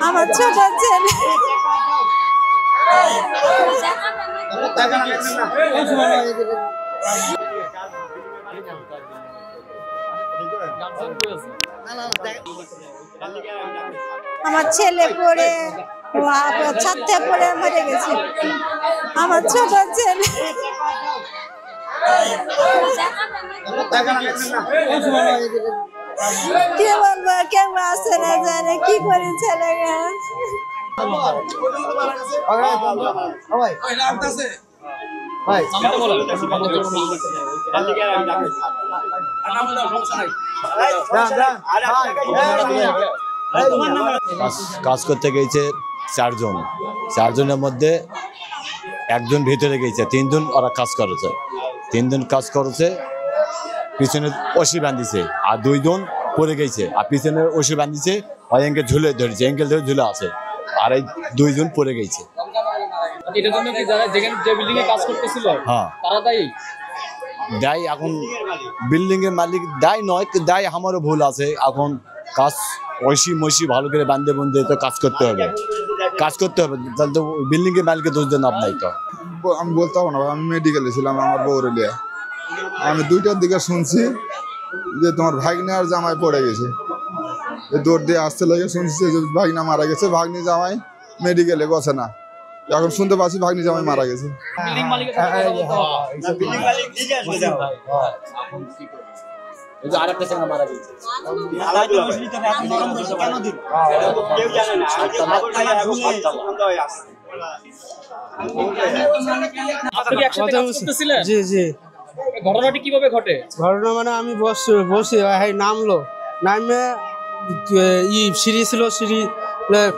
আমার ছোট ছেলে আমার ছেলে পড়ে ছাদে পড়ে মরে গেছে। আমার ছোট ছেলে কি বলবো, কেউ আসে না, জানে কি করে ছেলে কাজ করতে গেছে চারজনের মধ্যে একজন ভিতরে গেছে, 3 জন ওরা কাজ করেছে। 3 জন কাজ করেছে, পিছনে ওষি বাঁধিছে, আর 2 জন পড়ে গেছে, আর পিছনে ওষি বাঁধিছে, ওই এঙ্কেল ঝুলে ধরেছে, এঙ্কেল ধরে ঝুলে আছে, আর এই 2 জন পড়ে গেছে। দায় এখন বিল্ডিং এর মালিক দায় নয়, দায় আমারও ভুল আছে। এখন কাজ ঐশী মৈশী ভালো করে বান্ধে বন্ধে তো কাজ করতে হবে, তাহলে তো বিল্ডিং এর মালিকের দোষ দেন আপনাই। তো আমি বলতে পারবো না, আমি মেডিকেলে ছিলাম আমার বউরে লিয়ে। আমি 2টার দিকে শুনছি যে তোমার ভাগ্নে আর জামাই পড়ে গেছে, দৌড় দিয়ে আসতে লাগে, শুনছি যে ভাগ্না মারা গেছে, ভাগ্নি জামাই মেডিকেলে গেছে না। এখন শুনতে পাচ্ছি ভাগ্নি জামাই মারা গেছে। জি জি। ঘটনাটি কিভাবে ঘটে? ঘটনা মানে আমি বসি নামলো, নামে সিঁড়ি ছিল, সিঁড়ি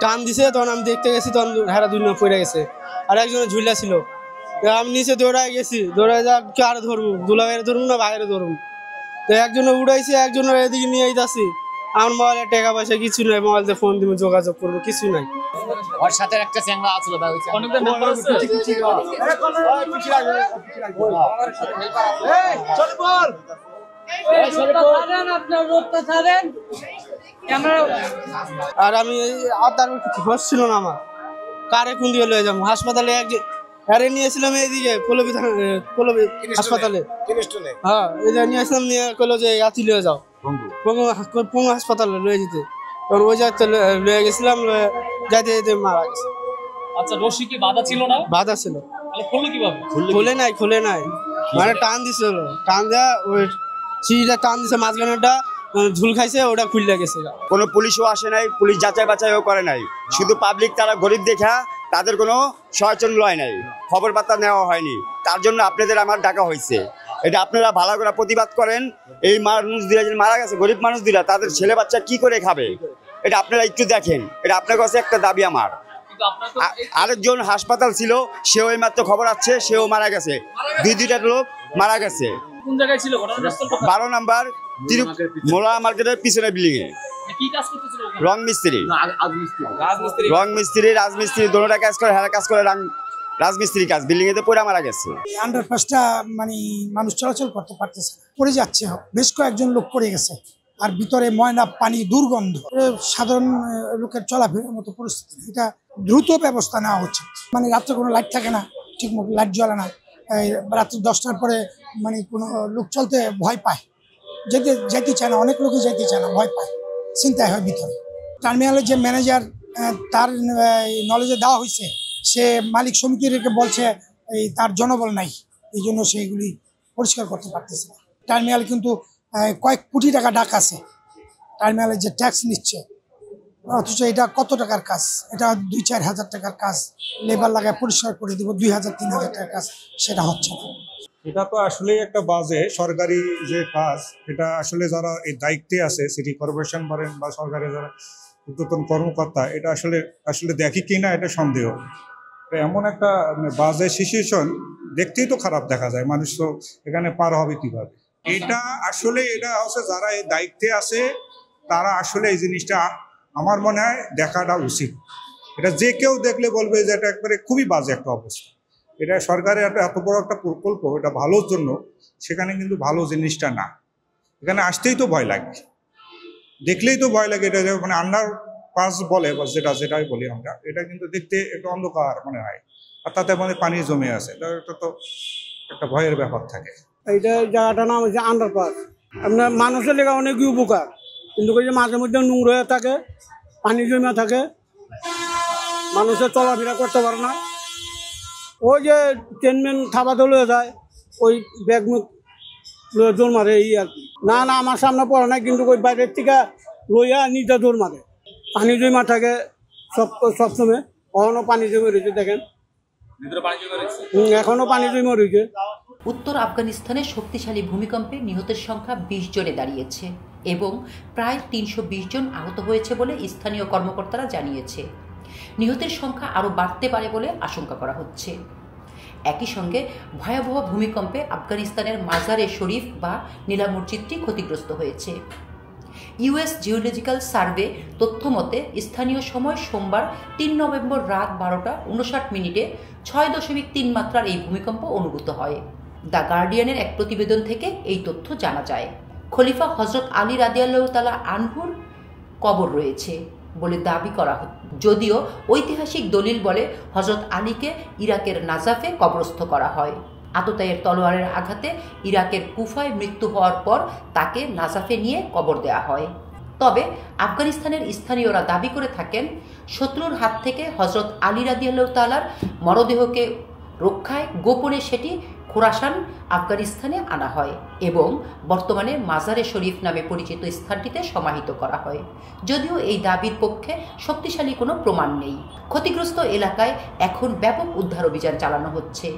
টান দিছে, তখন আমি দেখতে গেছি, তখন হেরা 2 জন পড়ে গেছে, আর একজনের ঝুলা ছিল। আমি নিচে দৌড়ায় গেছি, দৌড়ায় যা কার ধরবো, দুলাভাইয়ের ধরবো না বাইরে ধরবো। তো একজনে উড়াইছে, একজনের এদিকে নিয়ে যাচ্ছি। আমার মোবাইলে টাকা পয়সা কিছু নাই, মোবাইলতে ফোন দিব, যোগাযোগ করবো, কিছু নাই। ওর সাথে একটা চ্যাংড়া আছিল, আর আমি আর তার হোশ ছিল না আমার, কারে কোন দিকে লয়ে যাবো হাসপাতালে। আরে নিয়েছিলাম এইদিকে পল্লবী হাসপাতালে, হ্যাঁ নিয়েছিলাম, নিয়ে কইলো যে আতি লয়ে যাও পঙ্গু হাসপাতালে লয়ে যেতে। তখন ওই জায়গাতে লয়ে গেছিলাম, যাইতে যেতে মারা গেছে। আচ্ছা, রশি কি বাধা ছিল না? বাধা ছিল। খুললো কিভাবে? খুলে নাই মানে টান দিছিল, টান দেয়া ওই সিঁড়িটা টান দিছে, মাঝখানেটা ঝুল খাইছে, ওটা খুললে গেছে। কোনো পুলিশও আসে নাই, পুলিশ যাচাই বাছাইও করে নাই, শুধু পাবলিক তারা গরিব দেখা তাদের কোনো সচেতন লয় নাই, খবর বার্তা নেওয়া হয়নি। তার জন্য আপনাদের আমার ডাকা হয়েছে। এটা আপনারা ভালো করে প্রতিবাদ করেন। এই মানুষ দিলা যে মারা গেছে, গরিব মানুষ দিলা, তাদের ছেলে বাচ্চা কি করে খাবে, এটা আপনারা একটু দেখেন। এটা আপনার কাছে একটা দাবি আমার। আরেকজন হাসপাতাল ছিল, সেও এই মাত্র খবর আছে, সেও মারা গেছে। 2টা লোক মারা গেছে। কোন জায়গায় ছিল? 12 নম্বর মোলা মার্কেটের পিছনে বিল্ডিং এ। কি কাজ করতেছিল? রং মিস্ত্রি, রাজমিস্ত্রি, দোনোটা কাজ করে, হেরা কাজ করে, রাজমিস্ত্রি কাজ। বিল্ডিং এতে পড়ে মারা গেছে। আন্ডারপাসটা মানে মানুষ চলাচল করতে পারতেছে, পড়ে যাচ্ছে, বেশ কয়েকজন লোক পড়ে গেছে, আর ভিতরে ময়লা পানি, দুর্গন্ধ, সাধারণ লোকের চলাফেরার মতো পরিস্থিতি। এটা দ্রুত ব্যবস্থা নেওয়া হচ্ছে। মানে রাত্রে কোনো লাইট থাকে না, ঠিক মতো লাইট জ্বলে না, রাত্রে 10টার পরে মানে কোনো লোক চলতে ভয় পায়, যেতে চায় না, অনেক লোকই যেতে চায় না, ভয় পায়, চিন্তায় হয় ভিতরে। টার্মিনালের যে ম্যানেজার, তার নলেজে দেওয়া হয়েছে, সে মালিক সমিতিকে বলছে তার জনবল নাই, এই জন্য সেগুলি পরিষ্কার করতে পারতেছে না। টার্মিনাল কিন্তু কয়েক কোটি টাকা ডাক আছে, টার্মিনালের যে ট্যাক্স নিচ্ছে, অথচ এটা কত টাকার কাজ? এটা 2-4 হাজার টাকার কাজ, লেবার লাগায় পরিষ্কার করে দিব 2000-3000 টাকার কাজ, সেটা হচ্ছে না। এটা তো আসলেই একটা বাজে সরকারি যে কাজ, এটা আসলে যারা এই দায়িত্বে আছে, সিটি কর্পোরেশন বলেন বা সরকারের যারা ঊর্ধ্বতন কর্মকর্তা, এটা আসলে দেখি কিনা এটা সন্দেহ। এমন একটা বাজে সিচুয়েশন দেখতেই তো খারাপ দেখা যায়, মানুষ তো এখানে পার হবে কিভাবে? এটা হচ্ছে যারা এই দায়িত্বে আছে, তারা আসলে এই জিনিসটা আমার মনে হয় দেখাটা উচিত। এটা যে কেউ দেখলে বলবে যে এটা একবারে খুবই বাজে একটা অবস্থা। এটা সরকারের এত বড় একটা প্রকল্প, এটা ভালোর জন্য, সেখানে কিন্তু ভালো জিনিসটা না। এখানে আসতেই তো ভয় লাগে, দেখলেই তো ভয় লাগে। এটা মানে আন্ডার পাঁচ বলে বা যেটাই বলি আমরা, এটা কিন্তু দেখতে একটু অন্ধকার মনে হয়, আর তাতে মানে পানি জমে আছে, এটা তো একটা ভয়ের ব্যাপার থাকে। এইটা জায়গাটার নাম হচ্ছে আন্ডারপাস। আপনার মানুষের লেগে অনেকই উপকার, কিন্তু ওই যে মাঝে মধ্যে নোংরা হয়ে থাকে, পানি জমে থাকে, মানুষের চলাফেরা করতে পারে না। ওই যে ট্রেনমেন থাবা দলে যায়, ওই ব্যাগ মুখ জোর মারে এই আর কি। না আমার সামনে পড়ে না, কিন্তু ওই বাইরের থেকে লইয়া নিজে জোর মারে। পানি জমা থাকে সবসময়, এখনো পানি জমে রয়েছে, দেখেন এখনো পানি জমে রয়েছে। উত্তর আফগানিস্তানে শক্তিশালী ভূমিকম্পে নিহতের সংখ্যা 20 জনে দাঁড়িয়েছে এবং প্রায় 320 জন আহত হয়েছে বলে স্থানীয় কর্মকর্তারা জানিয়েছে। নিহতের সংখ্যা আরও বাড়তে পারে বলে আশঙ্কা করা হচ্ছে। একই সঙ্গে ভয়াবহ ভূমিকম্পে আফগানিস্তানের মাজারে শরীফ বা নীলা মসজিদটি ক্ষতিগ্রস্ত হয়েছে। ইউএস জিওলজিক্যাল সার্ভে তথ্য মতে স্থানীয় সময় সোমবার 3 নভেম্বর রাত 12:59 6.3 মাত্রার এই ভূমিকম্প অনুভূত হয়। দ্য গার্ডিয়ানের এক প্রতিবেদন থেকে এই তথ্য জানা যায়। খলিফা হজরত আলী রাদিয়াল্লাহু তাআলা আনহুর কবর রয়েছে বলে দাবি করা হচ্ছে, যদিও ঐতিহাসিক দলিল বলে হজরত আলীকে ইরাকের নাজাফে কবরস্থ করা হয়। আততায়ের তলোয়ারের আঘাতে ইরাকের কুফায় মৃত্যু হওয়ার পর তাকে নাজাফে নিয়ে কবর দেওয়া হয়। তবে আফগানিস্তানের স্থানীয়রা দাবি করে থাকেন, শত্রুর হাত থেকে হজরত আলী রাদিয়াল্লাহু তাআলার মরদেহকে রক্ষায় গোপনে সেটি খোরাসান আফগানিস্তানে আনা হয় এবং বর্তমানে মাজারে শরীফ নামে পরিচিত স্থানটিতে সমাহিত করা হয়, যদিও এই দাবির পক্ষে শক্তিশালী কোনো প্রমাণ নেই। ক্ষতিগ্রস্ত এলাকায় এখন ব্যাপক উদ্ধার অভিযান চালানো হচ্ছে।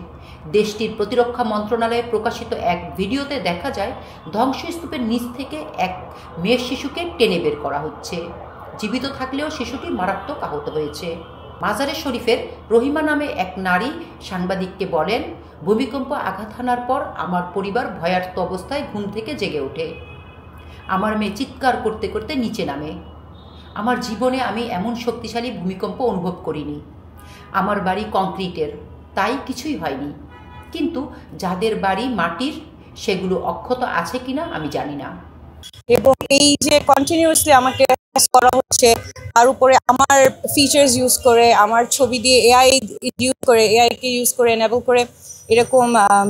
দেশটির প্রতিরক্ষা মন্ত্রণালয়ে প্রকাশিত এক ভিডিওতে দেখা যায় ধ্বংসস্তূপের নিচ থেকে এক মেয়ে শিশুকে টেনে বের করা হচ্ছে। জীবিত থাকলেও শিশুটি মারাত্মক আহত হয়েছে। মাজারে শরীফের রহিমা নামে এক নারী সাংবাদিককে বলেন, ভূমিকম্প আঘাত হানার পর আমার পরিবার ভয়ার্ত অবস্থায় ঘুম থেকে জেগে ওঠে। আমার মেয়ে চিৎকার করতে করতে নিচে নামে। আমার জীবনে আমি এমন শক্তিশালী ভূমিকম্প অনুভব করিনি। আমার বাড়ি কংক্রিটের, তাই কিছুই হয়নি, কিন্তু যাদের বাড়ি মাটির সেগুলো অক্ষত আছে কিনা আমি জানি না। এবং এই যে কন্টিনিউয়াসলি আমাকে করা হচ্ছে, তার উপরে আমার ফিচার্স ইউজ করে, আমার ছবি দিয়ে এআইকে ইউজ করে এনেবল করে এরকম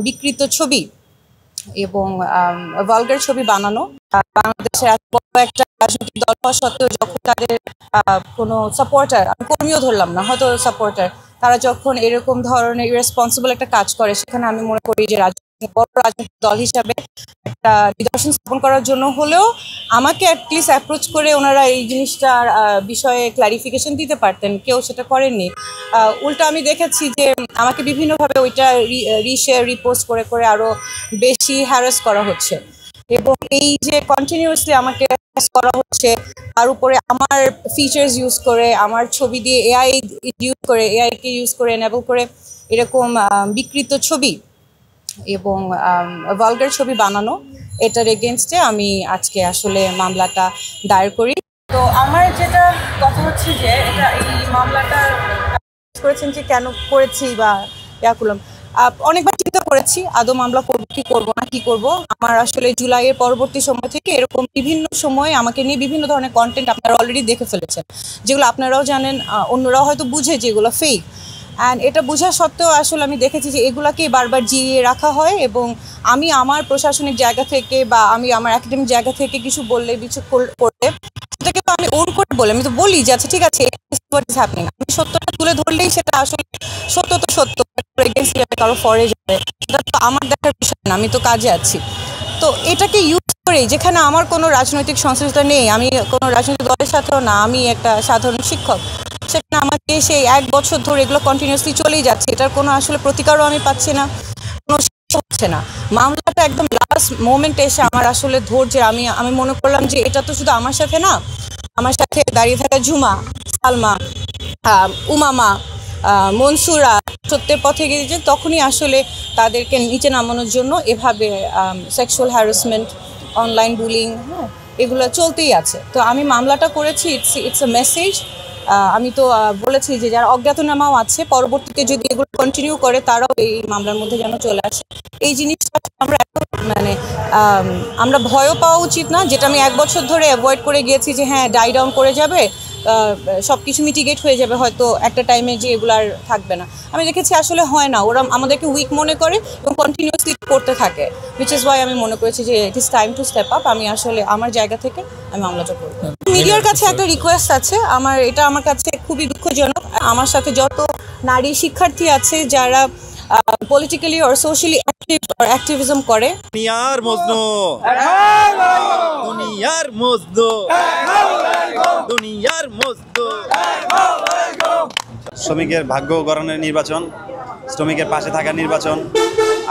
বিকৃত ছবি এবং ভালগার ছবি বানানো। বাংলাদেশের এত বড় একটা রাজনৈতিক দল হওয়া সত্ত্বেও যখন তাদের কোনো সাপোর্টার, আমি কর্মীও ধরলাম না, হয়তো সাপোর্টার, তারা যখন এরকম ধরনের ইরেসপন্সিবল একটা কাজ করে, সেখানে আমি মনে করি যে বড় রাজনৈতিক দল হিসাবে একটা নিদর্শন স্থাপন করার জন্য হলেও আমাকে অ্যাটলিস্ট অ্যাপ্রোচ করে ওনারা এই জিনিসটার বিষয়ে ক্লারিফিকেশন দিতে পারতেন, কেউ সেটা করেননি। উল্টো আমি দেখেছি যে আমাকে বিভিন্নভাবে ওইটা রিশেয়ার রিপোস্ট করে করে আরও বেশি হ্যারাস করা হচ্ছে। এবং এই যে কন্টিনিউয়াসলি আমাকে করা হচ্ছে, তার উপরে আমার ফিচার্স ইউজ করে, আমার ছবি দিয়ে এআইকে ইউজ করে এনেবল করে এরকম বিকৃত ছবি এবং ভালগার ছবি বানানো, এটার এগেনস্টে আমি আজকে আসলে মামলাটা দায়ের করি। তো আমার যেটা কথা হচ্ছে যে এটা এই মামলাটা করেছেন যে কেন করেছি বা করলাম, অনেকবার চিন্তা করেছি আদৌ মামলা করবো কি করবো না, কি করব। আমার আসলে জুলাইয়ের পরবর্তী সময় থেকে এরকম বিভিন্ন সময় আমাকে নিয়ে বিভিন্ন ধরনের কন্টেন্ট আপনারা অলরেডি দেখে ফেলেছেন, যেগুলো আপনারাও জানেন, অন্যরাও হয়তো বুঝে যেগুলো ফেক। অ্যান্ড এটা বোঝা সত্ত্বেও আসলে আমি দেখেছি যে এগুলাকেই বারবার জিইয়ে রাখা হয় এবং আমি আমার প্রশাসনিক জায়গা থেকে বা আমি আমার একাডেমিক জায়গা থেকে কিছু বললে কিছু করলে সেটাকে তো আমি ওন করে বলি, আমি তো বলি যে আচ্ছা ঠিক আছে হ্যাপেনিং, আমি সত্যটা তুলে ধরলেই সেটা আসলে সত্য তো সত্য, কারো ফরে যাবে সেটা তো আমার দেখার বিষয় না, আমি তো কাজে আছি। তো এটাকে ইউজ করেই, যেখানে আমার কোনো রাজনৈতিক সংশ্লিষ্টতা নেই, আমি কোনো রাজনৈতিক দলের সাথেও না, আমি একটা সাধারণ শিক্ষক, সেখানে আমাকে সেই 1 বছর ধরে এগুলো কন্টিনিউয়াসলি চলেই যাচ্ছে, এটার কোনো আসলে প্রতিকারও আমি পাচ্ছি না, কোনো হচ্ছে না। মামলাটা একদম লাস্ট মোমেন্টে এসে আমার আসলে ধৈর্যের আমি মনে করলাম যে এটা তো শুধু আমার সাথে না, আমার সাথে দাঁড়িয়ে থাকা ঝুমা, সালমা, উমামা, মনসুরা সত্যের পথে গিয়েছে, তখনই আসলে তাদেরকে নিচে নামানোর জন্য এভাবে সেক্সুয়াল হ্যারাসমেন্ট, অনলাইন বুলিং, হ্যাঁ, এগুলো চলতেই আছে। তো আমি মামলাটা করেছি, ইটস এ মেসেজ। আমি তো বলেছি যে যারা অজ্ঞাতনামাও আছে, পরবর্তীতে যদি এগুলো কন্টিনিউ করে তারাও এই মামলার মধ্যে যেন চলে আসে। এই জিনিসটা আমরা আমরা ভয়ও পাওয়া উচিত না, যেটা আমি 1 বছর ধরে অ্যাভয়েড করে গিয়েছি যে হ্যাঁ ডাই ডাউন করে যাবে, সব কিছু মিটিগেট হয়ে যাবে হয়তো একটা টাইমে যে এগুলো আর থাকবে না। আমি দেখেছি আসলে হয় না, ওরা আমাদেরকে উইক মনে করে এবং কন্টিনিউয়াসলি করতে থাকে, উইচ ইজ ওয়াই আমি মনে করেছি যে it is time to step up. আমি আসলে আমার জায়গা থেকে আমি মামলাটা করব। মিডিয়ার কাছে একটা রিকোয়েস্ট আছে এটা আমার কাছে খুবই দুঃখজনক। আমার সাথে যত নারী শিক্ষার্থী আছে যারা politically or socially active or activism করে, দুনিয়ার মজনু দুনিয়ার মজনু দুনিয়ার মজনু। শ্রমিকের ভাগ্য গড়নের নির্বাচন, শ্রমিকের পাশে থাকার নির্বাচন।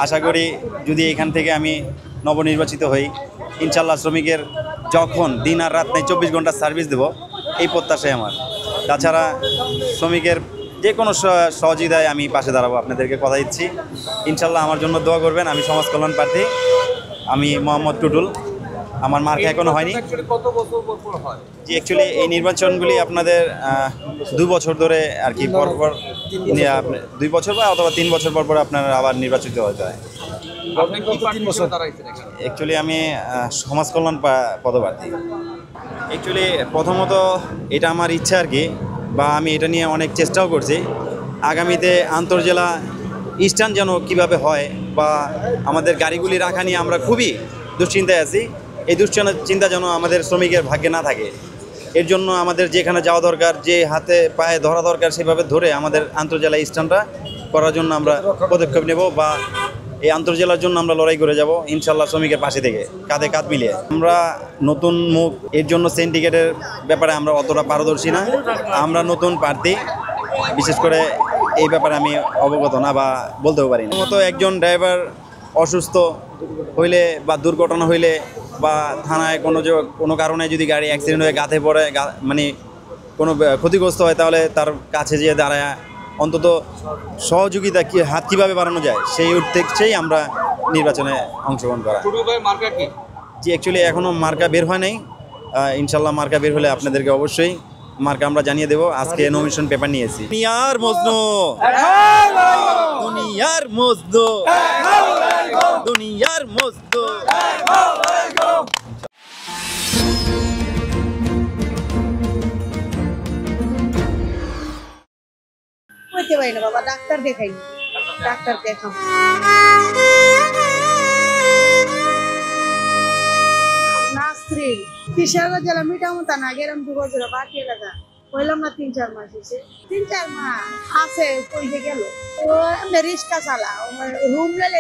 আশা করি যদি এখান থেকে আমি নবনির্বাচিত হই, ইনশাল্লাহ শ্রমিকের যখন দিন আর রাত নেই 24 ঘন্টা সার্ভিস দেব, এই প্রত্যাশাই আমার। তাছাড়া শ্রমিকের যে কোনো সহযোগিতায় আমি পাশে দাঁড়াবো, আপনাদেরকে কথা দিচ্ছি। ইনশাল্লাহ আমার জন্য দোয়া করবেন। আমি সমাজ কল্যাণ প্রার্থী, আমি মোহাম্মদ টুটুল। আমার মার্কা এখনো হয়নি। জি, অ্যাকচুয়ালি এই নির্বাচনগুলি আপনাদের 2 বছর ধরে আর কি পরপর, 2 বছর বা অথবা 3 বছর পর পর আপনার আবার নির্বাচিত হতে হয়। অ্যাকচুয়ালি আমি সমাজ কল্যাণ পদপ্রার্থী। অ্যাকচুয়ালি প্রথমত এটা আমার ইচ্ছা আর কি, বা আমি এটা নিয়ে অনেক চেষ্টাও করছি। আগামীতে আন্তর্জেলা স্ট্যান্ড যেন কীভাবে হয়, বা আমাদের গাড়িগুলি রাখা নিয়ে আমরা খুবই দুশ্চিন্তায় আছি। এই দুশ্চিন্তা যেন আমাদের শ্রমিকের ভাগ্যে না থাকে। এর জন্য আমাদের যেখানে যাওয়া দরকার, যে হাতে পায়ে ধরা দরকার, সেভাবে ধরে আমাদের আন্তর্জেলা স্ট্যান্ডটা করার জন্য আমরা পদক্ষেপ নেব, বা এই আন্তর্জেলার জন্য আমরা লড়াই করে যাব ইনশাল্লাহ, শ্রমিকের পাশে থেকে কাঁধে কাঁধ মিলিয়ে। আমরা নতুন মুখ, এর জন্য সিন্ডিকেটের ব্যাপারে আমরা অতটা পারদর্শী না। আমরা নতুন প্রার্থী, বিশেষ করে এই ব্যাপারে আমি অবগত না বা বলতেও পারি না। মতো একজন ড্রাইভার অসুস্থ হইলে বা দুর্ঘটনা হইলে বা থানায় কোনো কারণে যদি গাড়ি অ্যাক্সিডেন্ট হয়ে গাঁথে পড়ে, মানে কোনো ক্ষতিগ্রস্ত হয়, তাহলে তার কাছে যেয়ে দাঁড়ায় অন্তত সহযোগিতা হাত কীভাবে বাড়ানো যায় সেই উদ্দেশ্যেই আমরা নির্বাচনে অংশগ্রহণ করা। জি, অ্যাকচুয়ালি এখনও মার্কা বের হয় নাই। ইনশাল্লাহ মার্কা বের হলে আপনাদেরকে অবশ্যই মার্কা আমরা জানিয়ে দেবো। আজকে নমিনেশন পেপার নিয়েছি। দুনিয়ার মজনু দুনিয়ার মজনু দুনিয়ার মজনু। হইতে পারি না বাবা, ডাক্তার দেখাই, ডাক্তার দেখাম। নাসরিন কিশোরগঞ্জ জেলা মিটামতা না গেলাম 2 বছর বাকি এলাকা হইলাম না 3-4 মাস হয়েছে। 3-4 মাস আছে কইতে গেল রিক্সা চালা রুম লেলে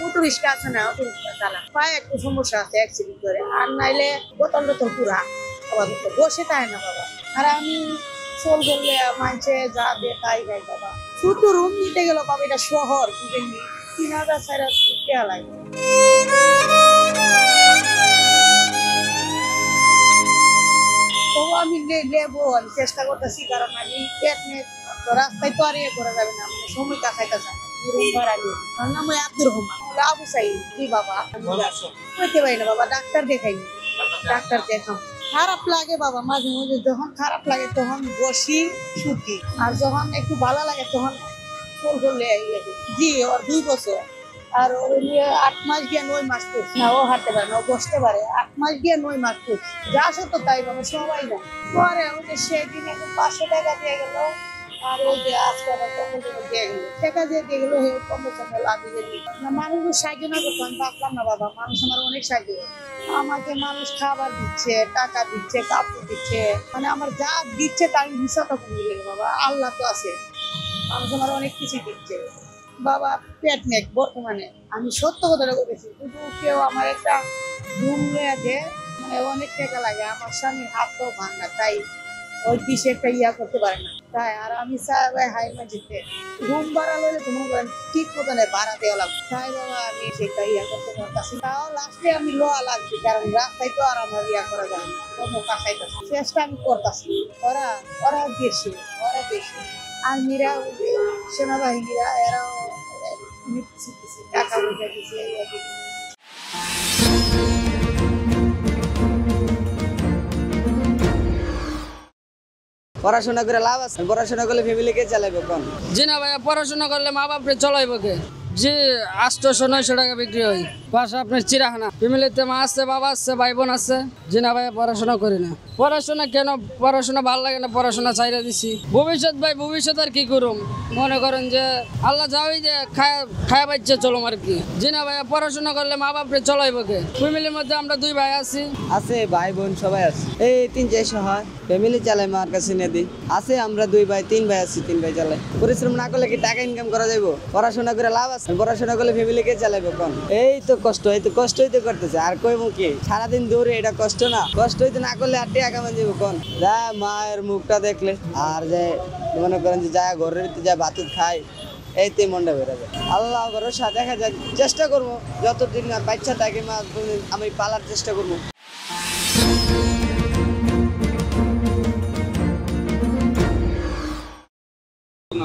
অটো রিক্সা আছে না, অটো রিক্সা চালা পায়ে একটু সমস্যা আছে অ্যাক্সিডেন্ট করে, আর নাইলে বোতল টোতল পুরা আপাতত বসে তাই না বাবা। আর আমি চল করলে মানছে যা দিয়ে তাই গাই বাবা। ছোট রুম নিতে গেল বাবা, এটা শহর 3000-4000 টাকা লাগে। তবু আমি নেবো, আমি চেষ্টা করতেছি, কারণ আমি পেট নিয়ে রাস্তায় তো আর ইয়ে করা যাবে না, মানে সময় কাছাইতে চাই রুম ভাড়া নিয়ে। আমার নাম আব্দুর রহমান, আবু সাইদ। কি বাবা হইতে পারি না বাবা, ডাক্তার দেখাই, ডাক্তার দেখাম। খারাপ লাগে বাবা, মাঝে মাঝে যখন খারাপ লাগে তখন বসি শুকি, আর যখন একটু ভালো লাগে তখন ফোন করলে। জি, ওর 2 বছর, আর ওর 8 মাস গিয়ে 9 মাস করছি না। ও হাঁটতে পারে না, ও বসতে পারে। 8 মাস গিয়ে 9 মাস করছি। যা সত্য তাই বাবা, সবাই না। পরে ওদের সেদিন 500 টাকা দিয়ে গেল, আর ওই যে আজকে আবার 15 দিয়ে গেল, টাকা দিয়ে গেল 15 লাভ দিয়ে দিল। মানুষের সাহায্য না করতে আমি ভাবলাম না বাবা, মানুষ আমার অনেক সাহায্য করে। আমাকে মানুষ খাবার দিচ্ছে, টাকা দিচ্ছে, কাপড় দিচ্ছে, মানে আমার যা দিচ্ছে তার হিসাবটা কমে গেল বাবা। আল্লাহ তো আছে, মানুষ আমার অনেক কিছু দিচ্ছে বাবা। পেট নেক বর্তমানে আমি সত্য কথাটা বলেছি, কিন্তু কেউ আমার একটা রুম নিয়ে দেয়, মানে অনেক টাকা লাগে। আমার স্বামীর হাতও ভাঙা, তাই ওই দিশে একটা ইয়া করতে পারে না, তাই। আর আমি চাই হাই মাঝিতে রুম ভাড়া লইলে তো মনে করেন ঠিক মতন ভাড়া দেওয়া লাগবে, তাই বাবা আমি সেটা ইয়া করতে পারতাছি। তাও লাস্টে আমি লোয়া লাগবে, কারণ রাস্তায় তো আর আমার ইয়া করা যায় না, কোনো কাছাইতেছি, চেষ্টা আমি করতেছি। ওরা বেশি আর্মিরা, সেনাবাহিনীরা, এরাও টাকা পয়সা দিচ্ছে। পড়াশোনা করে লাভ আছে? পড়াশোনা করলে ফ্যামিলিকে চালাবে কোন? জি না ভাইয়া, পড়াশোনা করলে মা বাপরে চলাইব কে? যে 800-900 টাকা বিক্রি হয়। পাশে আপনার চিড়াখানা, ফ্যামিলিতে মা আছে, বাবা আছে, ভাই বোন আছে। যে না ভাই পড়াশোনা করি না। পড়াশোনা কেন, পড়াশোনা ভালো লাগে না, পড়াশোনা চাইরা দিছি। ভবিষ্যৎ ভাই, ভবিষ্যৎ আর কি করুম, মনে করেন যে আল্লাহ যাওই যে খায়া বাচ্চা চলো আর কি। যে না ভাই পড়াশোনা করলে মা বাপরে চলাইব কে। ফ্যামিলির মধ্যে আমরা 2 ভাই আছি। আছে ভাই বোন সবাই আছে, এই 3-400 হয়। ফ্যামিলি চালাই মার কাছে নিয়ে দিই। আছে আমরা 2 ভাই 3 ভাই আছি, 3 ভাই চালাই। পরিশ্রম না করলে কি টাকা ইনকাম করা যাইব? পড়াশোনা করে লাভ আছে? পড়াশোনা করলে ফ্যামিলিকে চালাইবো কোন? এই তো কষ্ট, এই তো কষ্টই তো করতেছে। আর কইবো কি, সারাদিন দৌড়ে এটা কষ্ট না? কষ্টই তো না করলে আর টাকা কামান যাবো কোন? যা মায়ের মুখটা দেখলে আর যে মনে করেন যে যা ঘরের ভিতরে যা ভাত খাই, এইতেই মনটা বেড়ে যায়। আল্লাহ ভরসা, দেখা যায়, চেষ্টা করবো যতদিন বাচ্চা থাকে মা আমি পালার চেষ্টা করবো।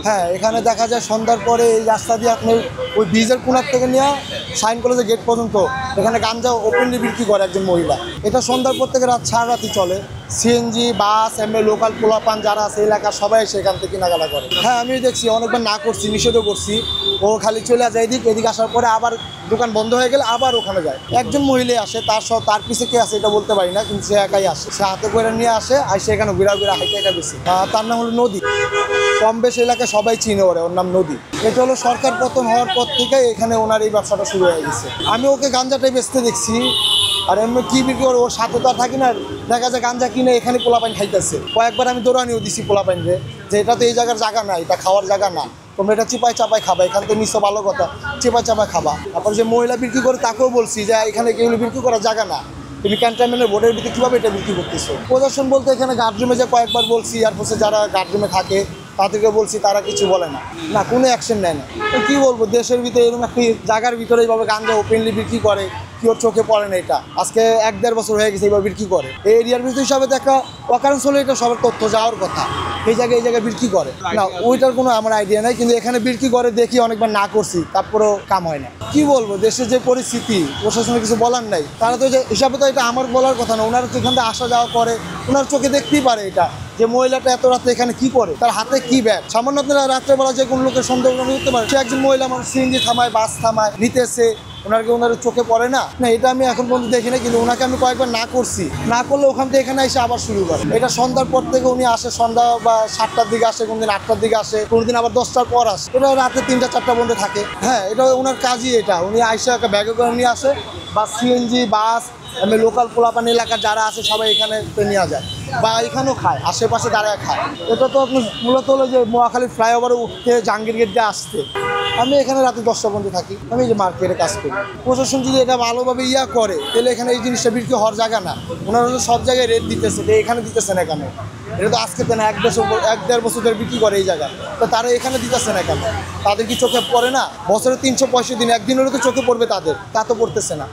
হ্যাঁ, এখানে দেখা যায় সন্ধ্যার পরে এই রাস্তা দিয়ে আপনি ওই ব্রিজের কোনার থেকে নিয়ে সাইন কলেজের গেট পর্যন্ত এখানে গাঞ্জা ওপেনলি বিক্রি করে একজন মহিলা। এটা সন্ধ্যার পর থেকে রাত 4 রাতি চলে। সিএনজি, বাস, এমনি লোকাল পোলাপান যারা আছে এলাকার সবাই সেখান থেকে কেনাকাটা করে। হ্যাঁ, আমি দেখছি অনেকবার না করছি, নিষেধও করছি। ও খালি চলে যায় এদিকে আসার পরে আবার দোকান বন্ধ হয়ে গেলে আবার ওখানে যায়। একজন মহিলা আসে, তার পিছে কে আছে এটা বলতে পারি না, কিন্তু সে একাই আসে। সে হাতে করে নিয়ে আসে আর সেখানে ঘুরা হাইটে এটা বেশি। তার নাম হলো নদী। কম বেশি এলাকায় সবাই চিনে ওর নাম নদী। এটা হলো সরকার পতন হওয়ার পর থেকে এখানে ওনার এই ব্যবসাটা শুরু হয়ে গেছে। আমি ওকে গাঞ্জাটাই বেচতে দেখছি। আর এমনি কি বিক্রি করে, ওর সাথে তো আর থাকি না, দেখা যায় গাঞ্জা কিনে এখানে পোলাপাইন খাইতেছে। কয়েকবার আমি দৌড়ানিও দিছি পোলাপাইনরে যে এটা তো এই জায়গার জায়গা না, এটা খাওয়ার জায়গা না, তোমরা এটা চিপাই চাপাই খাবা, এখান থেকে নিশ্চয় ভালো কথা, চিপাই চাপাই খাবা। তারপর যে মহিলা বিক্রি করে তাকেও বলছি যে এখানে এগুলো বিক্রি করার জায়গা না, তুমি ক্যান্টনমেন্টের বোর্ডের ভিতরে কীভাবে এটা বিক্রি করতেছো? প্রদর্শন বলতে এখানে গার্ডরুমে যে কয়েকবার বলছি, আর পরে যারা গার্ডরুমে থাকে তাদেরকে বলছি, তারা কিছু বলে না, কোনো অ্যাকশন নেয় না। কী বলবো, দেশের ভিতরে এরকম একটি জায়গার ভিতরে এইভাবে গাঞ্জা ওপেনলি বিক্রি করে, কি ওর চোখে পড়ে না? এটা আজকে 1-1.5 বছর হয়ে গেছে এইভাবে বিক্রি করে। এই এরিয়ার ভিতরে হিসাবে তো একটা অকারেন্স হলে এটা সবার তথ্য যাওয়ার কথা, এই জায়গায় বিক্রি করে না, ওইটার কোনো আমার আইডিয়া নেই। কিন্তু এখানে বিক্রি করে দেখি অনেকবার না করছি, তারপরেও কাম হয় না। কি বলবো, দেশের যে পরিস্থিতি, প্রশাসনের কিছু বলার নাই। তারা তো যে হিসাবে তো এটা আমার বলার কথা না, ওনারা তো এখান থেকে আসা যাওয়া করে, ওনার চোখে দেখতেই পারে এটা যে মহিলাটা এত রাতে এখানে কি করে, তার হাতে কি ব্যাগ। সামান্য আপনারা রাত্রেবেলা যে কোনো লোকের সন্দেহ করতে পারে, সে একজন মহিলা মানুষ সিএনজি থামায়, বাস থামায়, নিতেছে, ওনার চোখে পড়ে না? এটা আমি এখন পর্যন্ত দেখি না। কিন্তু ওনাকে আমি কয়েকবার না করছি, না করলে ওখান থেকে এখানে এসে আবার শুরু করে। এটা সন্ধ্যার পর থেকে উনি আসে, সন্ধ্যা বা 7টার দিকে আসে, কোনদিন 8টার দিকে আসে, কোনদিন আবার 10টার পর আসে। এটা রাতে 3টা-4টা পর্যন্ত থাকে। হ্যাঁ, এটা ওনার কাজই এটা। উনি আইসা একটা ব্যাগে করে নিয়ে আসে, বা সিএনজি, বাস, এমনি লোকাল পোলাপান এলাকার যারা আছে সবাই এখানে নিয়ে যায়, বা এখানেও খায়, আশেপাশে দাঁড়ায় খায়। এটা তো আপনি মূলত হলো যে মহাখালী ফ্লাইওভারে উঠতে জাহাঙ্গীর গেট দিয়ে আসতে। আমি এখানে রাতে 10টা পর্যন্ত থাকি, আমি যে মার্কেটে কাজ করি। প্রশাসন যদি এটা ভালোভাবে করে, তাহলে এখানে এই জিনিসটা বিক্রি হওয়ার জায়গা না। ওনারা সব জায়গায় রেট দিতেছে, এখানে দিতেছে না কেন? এটা তো আজকে না, 1-1.5 বছর ধরে বিক্রি করে এই জায়গায়, তো তারা এখানে দিতেছে না কেন? তাদের কি চোখে পড়ে না? বছরে 365 দিন, একদিন হলে তো চোখে পড়বে তাদের, তা তো পড়তেছে না।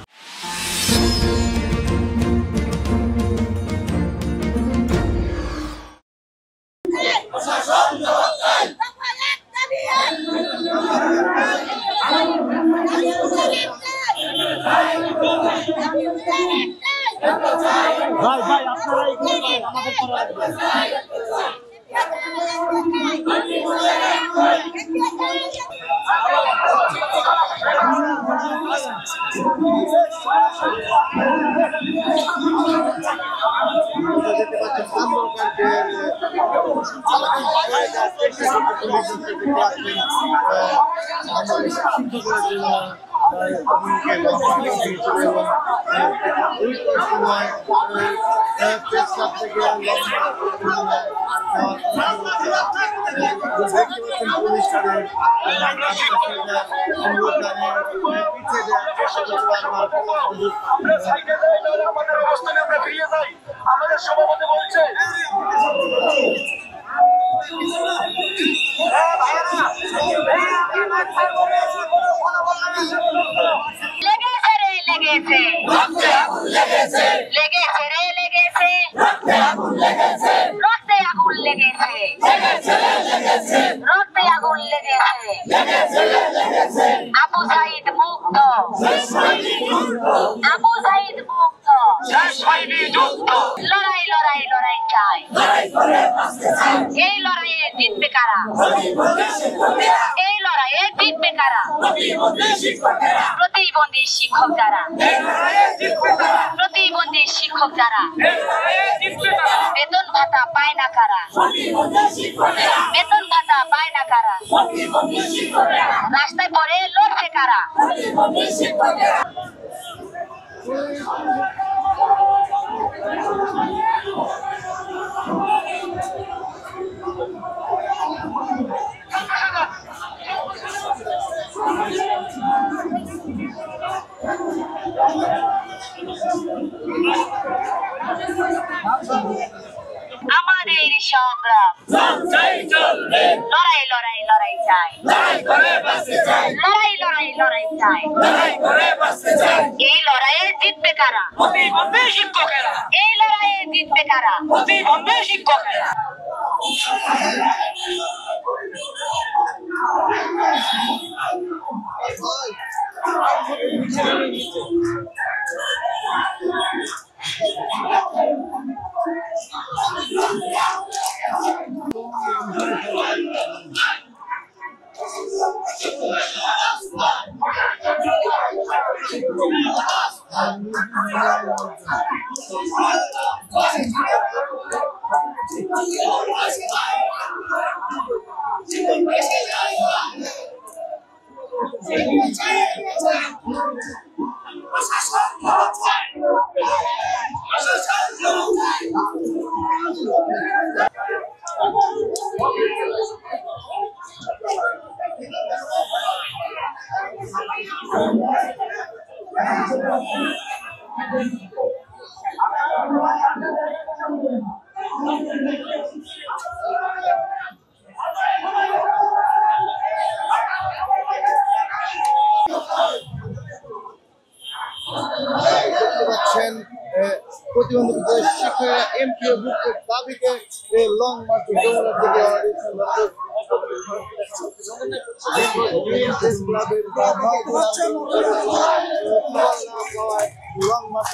ভাই আপনারা আমাদের করা লাগবে। আমাদের সভাপতি বলছে আবু সাইদ মুক্ত, আবু সাইদ মুক্ত, লড়াই লড়াই লড়াই চাই। এই লড়াইয়ে জিতবে কারা? এই লড়াইয়ে জিতবে কারা? প্রতিবন্ধী শিক্ষক যারা, প্রতিবন্ধী শিক্ষক যারা, বেতন ভাতা পায় না কারা? বেতন ভাতা পায় না কারা? রাস্তায় পড়ে লড়ছে কারা? আমাদের সংগ্রাম লড়াই লড়াই লড়াই চাই, লড়াই লড়াই লড়াই চাই। এই লড়াইয়ে জিতবে কারা? শিক্ষকেরা। এই লড়াইয়ে জিতবে কারা? শিক্ষকেরা। প্রতিবন্ধী শিক্ষকরা এমপিও ভুক্তির দাবিতে লং মার্চ যমুনার দিকে লং মার্চ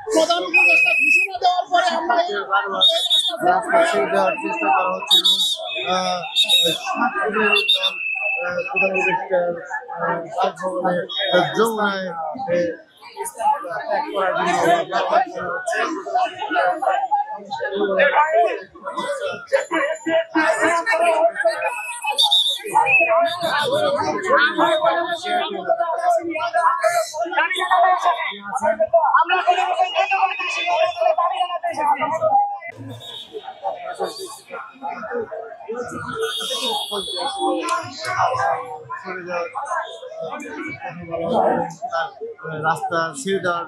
প্রধান উপদেষ্টা ঘোষণা দেওয়ার পরে আমরা রাস্তা ছেড়ে দেওয়ার চেষ্টা করা হচ্ছে প্রধান উপদেষ্টার যমুনায় ত্যাগ করার জন্য রাস্তা ছেড়ে দেওয়ার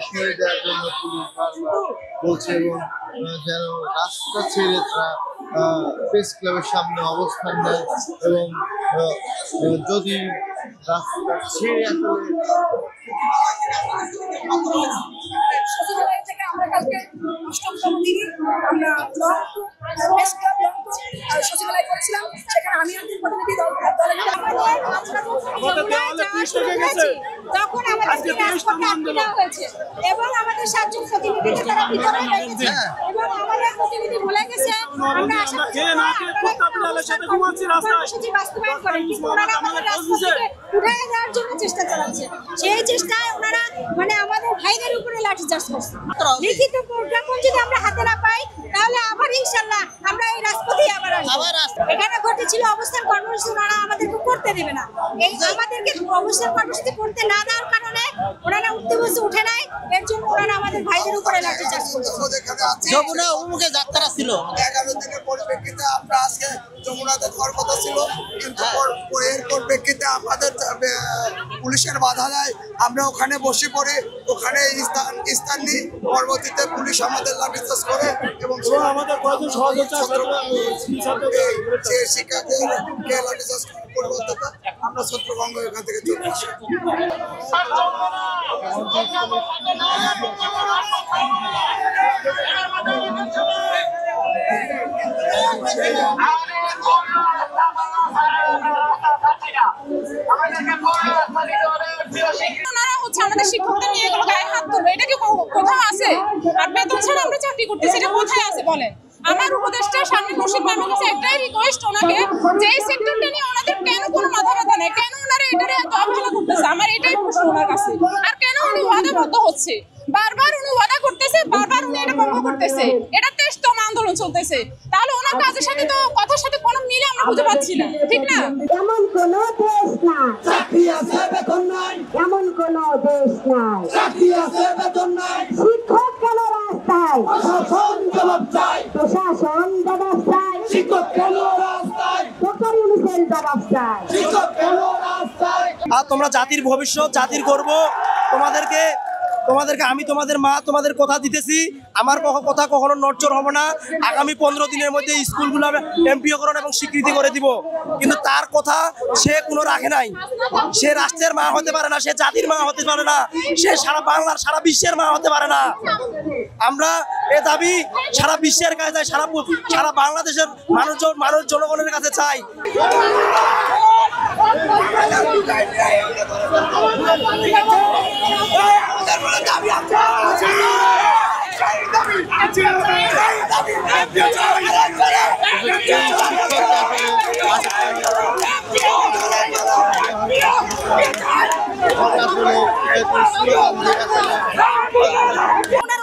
ছেড়ে দেওয়ার জন্য পুলিশ বলছে এবং যেন রাস্তা ছেড়ে তারা প্রেস ক্লাবের সামনে অবস্থান নেয় এবং যদি রাস্তা ছেড়ে আসলে সচিবালয় থেকে আমরা কালকে 8তম দিনই আমরা প্রেস ক্লাব সচিবালয় করেছিলাম, সেখানে আমি একজন প্রতিনিধি দল তখন আমাদের হয়েছে এবং আমাদের 7 জন প্রতিনিধিকে তারা ভিতরে রেখেছে এবং আমাদের প্রতিনিধি বলে গেছে আমরা আশা করছি কর্মসূচি বাস্তবায়ন করেন, কিন্তু ওনারা আমাদের রাজপথ থেকে উঠে দেওয়ার জন্য চেষ্টা চালাচ্ছে। সেই চেষ্টায় ওনারা মানে আমাদের ভাইদের উপরে লাঠিচার্জ করছে। লিখিত প্রজ্ঞাপন যদি আমরা হাতে না পাই তাহলে আবার ইনশাল্লাহ আমরা এই রাজপথে আবার আসবো। এখানে ঘটেছিল অবস্থান কর্মসূচি, ওনারা আমাদেরকে করতে দেবে না। এই আমাদেরকে অবস্থান কর্মসূচি করতে না দেওয়ার কারণে ওনারা উঠতে বসে উঠে নাই, এর জন্য ওনারা আমাদের ভাইদের উপরে লাঠিচার্জ করছে। যমুনা অভিমুখে যাত্রা ছিল 11 দিনের পরিপ্রেক্ষিতে আমরা আজকে যমুনাতে যাওয়ার কথা ছিল, কিন্তু এর পরিপ্রেক্ষিতে আমাদের পুলিশের বাধা দেয়, আমরা ওখানে বসে পড়ে ওখানে স্থান নিই। পরবর্তীতে পুলিশ আমাদের লাঠিচার্জ করে এবং আমাদের কয়েকজন শিক্ষার্থীকে লাঠিচার্জ করার পরিবর্তে আমরা ছত্রভঙ্গ এখান থেকে চলে আসি। আমাদের শিক্ষকদের নিয়ে এগুলো গায়ে হাত তুলবে, এটা কি কোথাও আছে? আর বেতন ছাড়া আমরা চাকরি করতেছি, এটা কোথায় আছে বলেন? আমার উপদেষ্টা সামনে মুর্শিদ ম্যামের কাছে একটাই রিকোয়েস্ট ওনাকে, যে এই সেক্টরটা নিয়ে ওনাদের কেন কোনো মাথা ব্যথা নেই, কেন ওনারা এটারে এত অবহেলা করতেছে, আমার এটাই প্রশ্ন ওনার কাছে। আর কেন উনি ওয়াদাবদ্ধ হচ্ছে, বারবার উনি ওয়াদা করতেছে, বারবার উনি এটা ভঙ্গ করতেছে, এটা 23তম আন্দোলন চলতেছে, তাহলে ওনার কাজের সাথে তো কথার সাথে কোনো মিলে আমরা খুঁজে পাচ্ছি না, ঠিক না? এমন কোন দেশ নাই চাকরি আছে বেতন নাই, এমন কোন দেশ নাই চাকরি আছে বেতন নাই। শিক্ষক কেন রাস্তায়, প্রশাসন জবাব চাই, প্রশাসন জবাব চাই। শিক্ষক কেন রাস্তায়, ডক্টর ইউনূসের জবাব চাই, শিক্ষক কেন রাস্তায়। আর তোমরা জাতির ভবিষ্যৎ, জাতির গর্ব, তোমাদেরকে আমি তোমাদের মা, তোমাদের কথা দিতেছি, আমার কথা কখনো নড়চড় হবো না। আগামী 15 দিনের মধ্যে স্কুলগুলো এমপিওকরণ এবং স্বীকৃতি করে দিব, কিন্তু তার কথা সে কোনো রাখে নাই। সে রাষ্ট্রের মা হতে পারে না, সে জাতির মা হতে পারে না, সে সারা বাংলার সারা বিশ্বের মা হতে পারে না। আমরা এ দাবি সারা বিশ্বের কাছে চাই, সারা বাংলাদেশের মানুষ জনগণের কাছে চাই।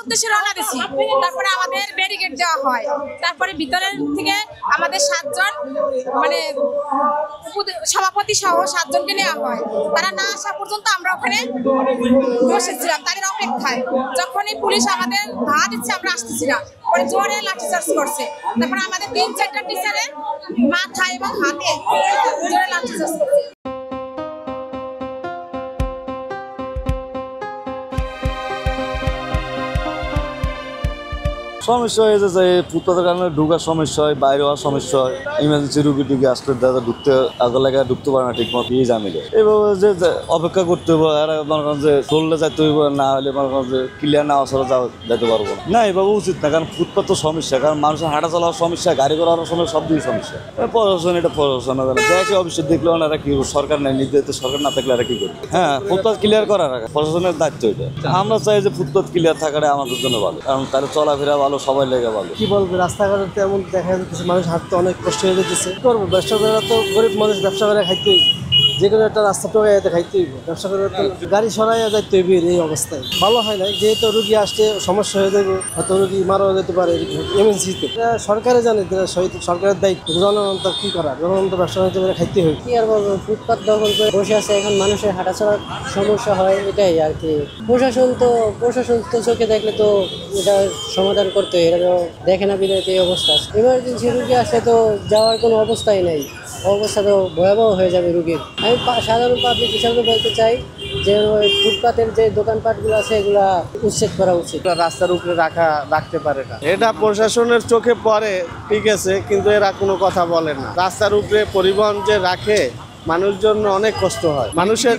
উদ্দেশ্যে রওনা দিছি, তারপরে আমাদের ব্যারিকেড দেওয়া হয়, তারপরে ভিতরের থেকে আমাদের 7 জন মানে সভাপতি সহ 7 জনকে নেওয়া হয়। তারা না আসা পর্যন্ত আমরা ওখানে বসেছিলাম তাদের অপেক্ষায়। যখনই পুলিশ আমাদের ধা দিচ্ছে আমরা আসতেছি না, পরে জোরে লাঠিচার্জ করছে। তারপরে আমাদের 3-4টা টিচারের মাথা এবং হাতে জোরে লাঠিচার্জ করছে। সমস্যা হয়েছে যে ফুটপাতের কারণে ঢুকার সমস্যা হয়, বাইরে হওয়ার সমস্যা হয়, ইমার্জেন্সি রুগী টুগী আসলে দাদা আগে লাগে ঢুকতে পারে না ঠিক মতো, এই জামিলে এইভাবে যে অপেক্ষা করতে হবে। আর মনে করেন যে চললে যাইতে হইব, না হলে মনে করেন যে ক্লিয়ার না আসলে যেতে পারবো না, এইভাবে উচিত না। কারণ ফুটপাত তো সমস্যা, কারণ মানুষের হাঁটা চলার সমস্যা, গাড়ি করার সময় সব দিকে সমস্যা। প্রশাসন এটা প্রশাসন দেখে অবশ্যই দেখলে ওনারা কি সরকার নেই, নির্ধারিত সরকার না থাকলে এরা কি করবে? হ্যাঁ, ফুটপাত ক্লিয়ার করার প্রশাসনের দায়িত্ব এটা। আমরা চাই যে ফুটপাত ক্লিয়ার থাকাটা আমাদের জন্য ভালো, কারণ তাহলে চলাফেরা ভালো, সবাই লেগে ভালো। কি বলবো, রাস্তাঘাটে তেমন দেখা যাচ্ছে, মানুষ হাঁটতে অনেক কষ্ট হয়ে যেতেছে। কি করবো, ব্যবসা করা তো গরিব মানুষ, ব্যবসা করে খাইতে হইব, যে কোনো একটা রাস্তা টোকাইতে খাইতে হইব, ব্যবসা করে গাড়ি সরাইয়া যাইতে হইবে। এই অবস্থায় ভালো হয় না, যেহেতু রুগী আসতে সমস্যা হয়ে যাবে, হয়তো রুগী মারাও যেতে পারে এমার্জেন্সিতে। সরকারে জানে, সরকারের দায়িত্ব, জনগণ তো কি করার, জনগণ তো ব্যবসা বাণিজ্য করে খাইতে হইবে। কি আর বলবো, ফুটপাত দখল করে বসে আছে, এখন মানুষের হাঁটা চলার সমস্যা হয়, এটাই আর কি। প্রশাসন তো চোখে দেখলে তো এটা সমাধান করতে হয়, এটা তো দেখে না বিদায় এই অবস্থা। এমার্জেন্সি রুগী আসলে তো যাওয়ার কোনো অবস্থাই নেই, অবস্থা তো ভয়াবহ হয়ে যাবে রুগীর। আমি সাধারণ পাবলিক হিসাবে বলতে চাই যে ফুটপাতের যে দোকানপাটগুলো আছে এগুলা উচ্ছেদ করা উচিত, রাস্তার উপরে রাখতে পারে না। এটা প্রশাসনের চোখে পড়ে ঠিক আছে, কিন্তু এরা কোনো কথা বলে না। রাস্তার উপরে পরিবহন যে রাখে মানুষের জন্য অনেক কষ্ট হয়। মানুষের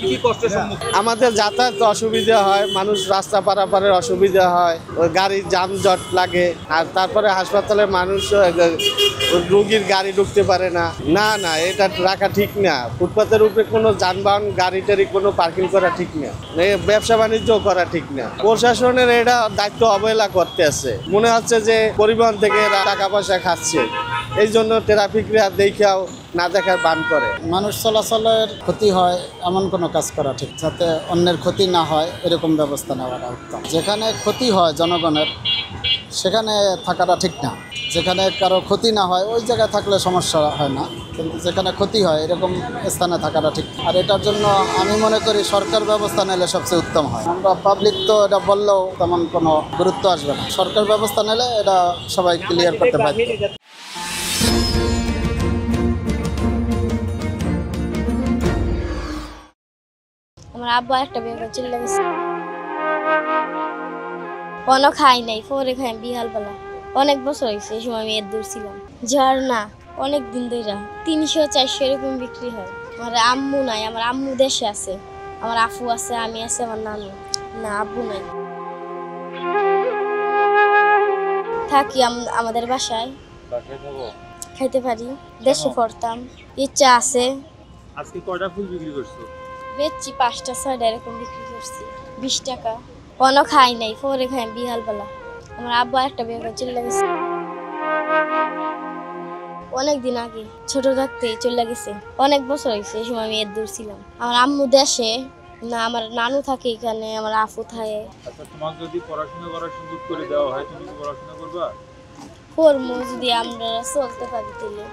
কি কষ্টের সম্মুখীন? আমাদের যাতায়াত অসুবিধা হয়, মানুষ রাস্তা পারাপারের অসুবিধা হয়, ওই গাড়ির যানজট লাগে, আর তারপরে হাসপাতালে মানুষ রোগীর গাড়ি ঢুকতে পারে না। না না, এটা রাখা ঠিক না। ফুটপাতের উপরে কোনো যানবাহন গাড়ি টাড়ি কোনো পার্কিং করা ঠিক না, ব্যবসা বাণিজ্য করা ঠিক না। প্রশাসনের এটা দায়িত্ব অবহেলা করতে আছে, মনে হচ্ছে যে পরিবহন থেকে টাকা পয়সা খাচ্ছে, এই জন্য ট্রাফিকরা দেখাও না দেখার বান করে। মানুষ চলাচলের ক্ষতি হয় এমন কোনো কাজ করা ঠিক, যাতে অন্যের ক্ষতি না হয় এরকম ব্যবস্থা নেওয়াটা উত্তম। যেখানে ক্ষতি হয় জনগণের সেখানে থাকাটা ঠিক না, যেখানে কারো ক্ষতি না হয় ওই জায়গায় থাকলে সমস্যা হয় না, কিন্তু যেখানে ক্ষতি হয় এরকম স্থানে থাকাটা ঠিক। আর এটার জন্য আমি মনে করি সরকার ব্যবস্থা নিলে সবচেয়ে উত্তম হয়। আমরা পাবলিক তো এটা বললেও তেমন কোনো গুরুত্ব আসবে না, সরকার ব্যবস্থা নিলে এটা সবাই ক্লিয়ার করতে পারবে। আমার আব্বা একটা বিয়ে করে চলে গেছে, কোনো খাই নাই, পরে খাই বিহালবেলা। অনেক বছর হয়েছে, এই সময় আমি এর দূর ছিলাম। ঝর্ণা অনেক দিন ধরে 300-400 এরকম বিক্রি হয়। আমার আম্মু নাই, আমার আম্মু দেশে আছে, আমার আফু আছে, আমি আছে, আমার নানু না, আব্বু নাই। থাকি আমাদের বাসায়, খাইতে পারি, দেশে পড়তাম, ইচ্ছা আছে। আজকে কয়টা ফুল বিক্রি করছো? বেচছি 5টা-6টা এরকম বিক্রি করছি, 20 টাকা। কোনো খাই নাই, পরে খাই বিহালবেলা। আমার আব্বা একটা বিয়ে করে চলে গেছে অনেকদিন আগে, ছোট থাকতেই চলে গেছে, অনেক বছর হয়েছে। এই সময় আমি এর দূর ছিলাম। আমার আম্মু দেশে না, আমার নানু থাকে এখানে, আমার আফু থাকে। আচ্ছা, তোমাকে যদি পড়াশোনা করার সুযোগ করে দেওয়া হয়, তুমি কি পড়াশোনা করবা? করবো, যদি আমরা চলতে পারি তাহলে।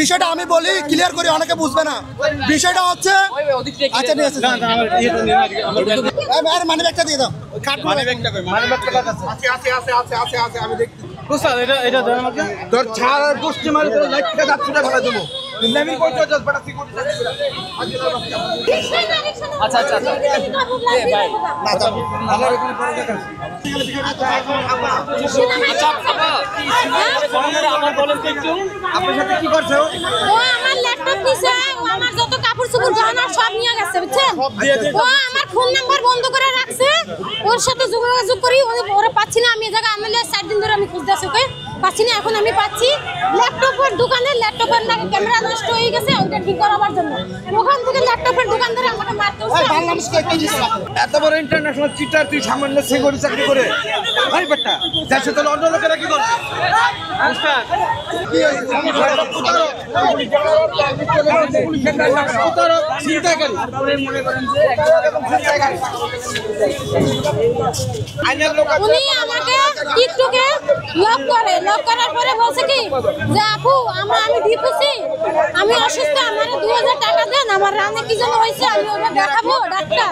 বিষয়টা আমি বলি ক্লিয়ার করে, অনেকে বুঝবে না। বিষয়টা হচ্ছে আচ্ছা নিয়ে আসছে, মানি ব্যাগটা দিয়ে দাও। মানি ব্যাগটা কই? মানি ব্যাগটা আছে আছে আছে আছে আছে, আমি দেখছি। বুঝছ এটা এটা ধর আমাকে ধর ছাড় গোষ্ঠী মারি ধরে লাইটটা দাঁড়িয়ে ফেলা দেবো। আমি কই তো জাস্ট বড় সিকিউরিটি আচ্ছা আচ্ছা আচ্ছা এই ভাই না তো আমার এখানে পড়ে দেখা আচ্ছা আমার বলেন তো একটু আপনার সাথে কি করছে? ও আমার ল্যাপটপ নিছে, ও আমার যত কাপড় চোপড় গহনা সব নিয়ে গেছে, বুঝছেন? ও আমার ফোন নাম্বার বন্ধ করে রাখছে, ওর সাথে যোগাযোগ করি, ওরে পাচ্ছি না। আমি এই জায়গা আমলে 4 দিন ধরে আমি খুঁজতেছি, ওকে পাচ্ছি না। এখন আমি পাচ্ছি ল্যাপটপের দোকানে, ল্যাপটপের নাকি ক্যামেরা নষ্ট হয়ে গেছে, ওইটা ঠিক করাবার জন্য ওখান থেকে ল্যাপটপের দোকানদার আমাকে মারতে হচ্ছে। বাংলাদেশ কয়েকটা এত বড় ইন্টারন্যাশনাল চিটার, তুই সামান্য সিকিউরিটি চাকরি করে ভাই বেটা যাচ্ছে, তাহলে অন্য লোকেরা কি করবে? উনি আমাকে টিকটকে লক করে, লক করার পরে বলছে কি যে আপু আমি দিতেছি, আমি অসুস্থ, আমার 2000 টাকা দেন, আমার রানে কি যেন হয়েছে, আমি ওটা দেখাবো ডাক্তার।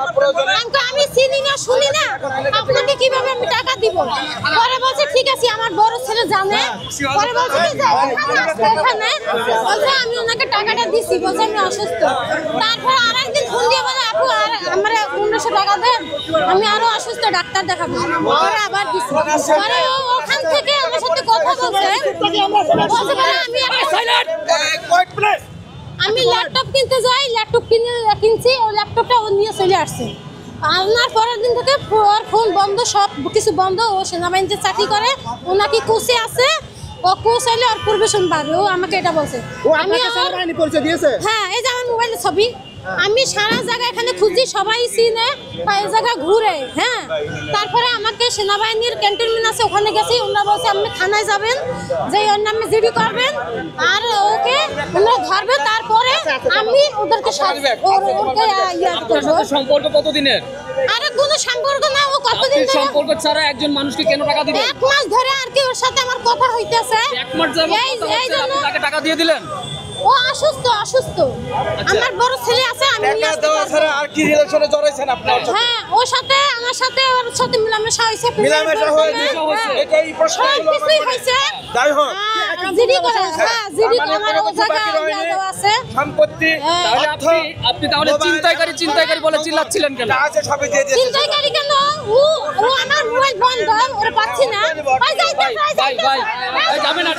আমি চিনি না শুনি না, আপনাকে কিভাবে আমি টাকা দিব? পরে বলছে ঠিক আছে, আমার বড় ছেলে জানে। পরে বলছে কি যে এখানে বলছে আমি ওনাকে টাকাটা দিছি, বলছে আমি অসুস্থ। তারপর আরেকদিন ফোন দিয়ে বলে আপু আমার 1500 টাকা দেন, আমি আরো অসুস্থ, ডাক্তার দেখাবো। পরে আবার দিছি। পরে ওখান থেকে আমার সাথে কথা বলছে, আমি ল্যাপটপ কিনতে যাই, ল্যাপটপ কিনছি, ও ল্যাপটপটা ও নিয়ে চলে আসছে। আনার পরের দিন থেকে ওর ফোন বন্ধ, সব কিছু বন্ধ। ও সেনাবাহিনীতে চাকরি করে, ও নাকি কোচে আছে, ও কোচ হইলে ওর প্রবেশন পাবে, ও আমাকে এটা বলছে। আমি সেনাবাহিনী পরিচয় দিয়েছে? হ্যাঁ, এই যে আমার মোবাইলের ছবি, আমি সারা জায়গা এখানে খুঁজি, সবাই চিনে, এই জায়গা ঘুরে। হ্যাঁ, তারপরে আমাকে সেনাবাহিনীর ক্যান্টনমেন্ট আছে, ওখানে গেছি। ওনারা বলছে আপনি থানায় যাবেন, যে ওর নামে জিডি করবেন, আর ওকে ওনারা ধরবে। তারপরে আমি ওদেরকে সম্পর্ক কতদিনের? আরে কোনো সম্পর্ক না, ও কতদিন ধরে সম্পর্ক ছাড়া একজন মানুষকে কেন টাকা দিবেন? 1 মাস ধরে আর কি ওর সাথে আমার কথা হইতেছে। 1 মাস যাবত এই জন্য তাকে টাকা দিয়ে দিলেন? ও অসুস্থ আমার বড় ছেলে আছে, আমি টাকা দেওয়া ছাড়া আর কি রিলেশনে জড়াইছেন আপনার সাথে? হ্যাঁ ওর সাথে আমার সাথে ওর সাথে মিলামেশা হইছে, মিলামেশা হয়েছে, এটাই প্রশ্ন কিছুই হইছে। যাই হোক জিডি করে, হ্যাঁ জিডি আমার ও জায়গা দেওয়া আছে সম্পত্তি। তাহলে আপনি তাহলে চিন্তাইকারী বলে চিল্লাচ্ছিলেন কেন? আছে সবই দিয়ে দিয়েছেন। চিন্তাইকারী কেন? ও আমার মোবাইল বন্ধ, ওরে পাচ্ছি না। ভাই যাবে না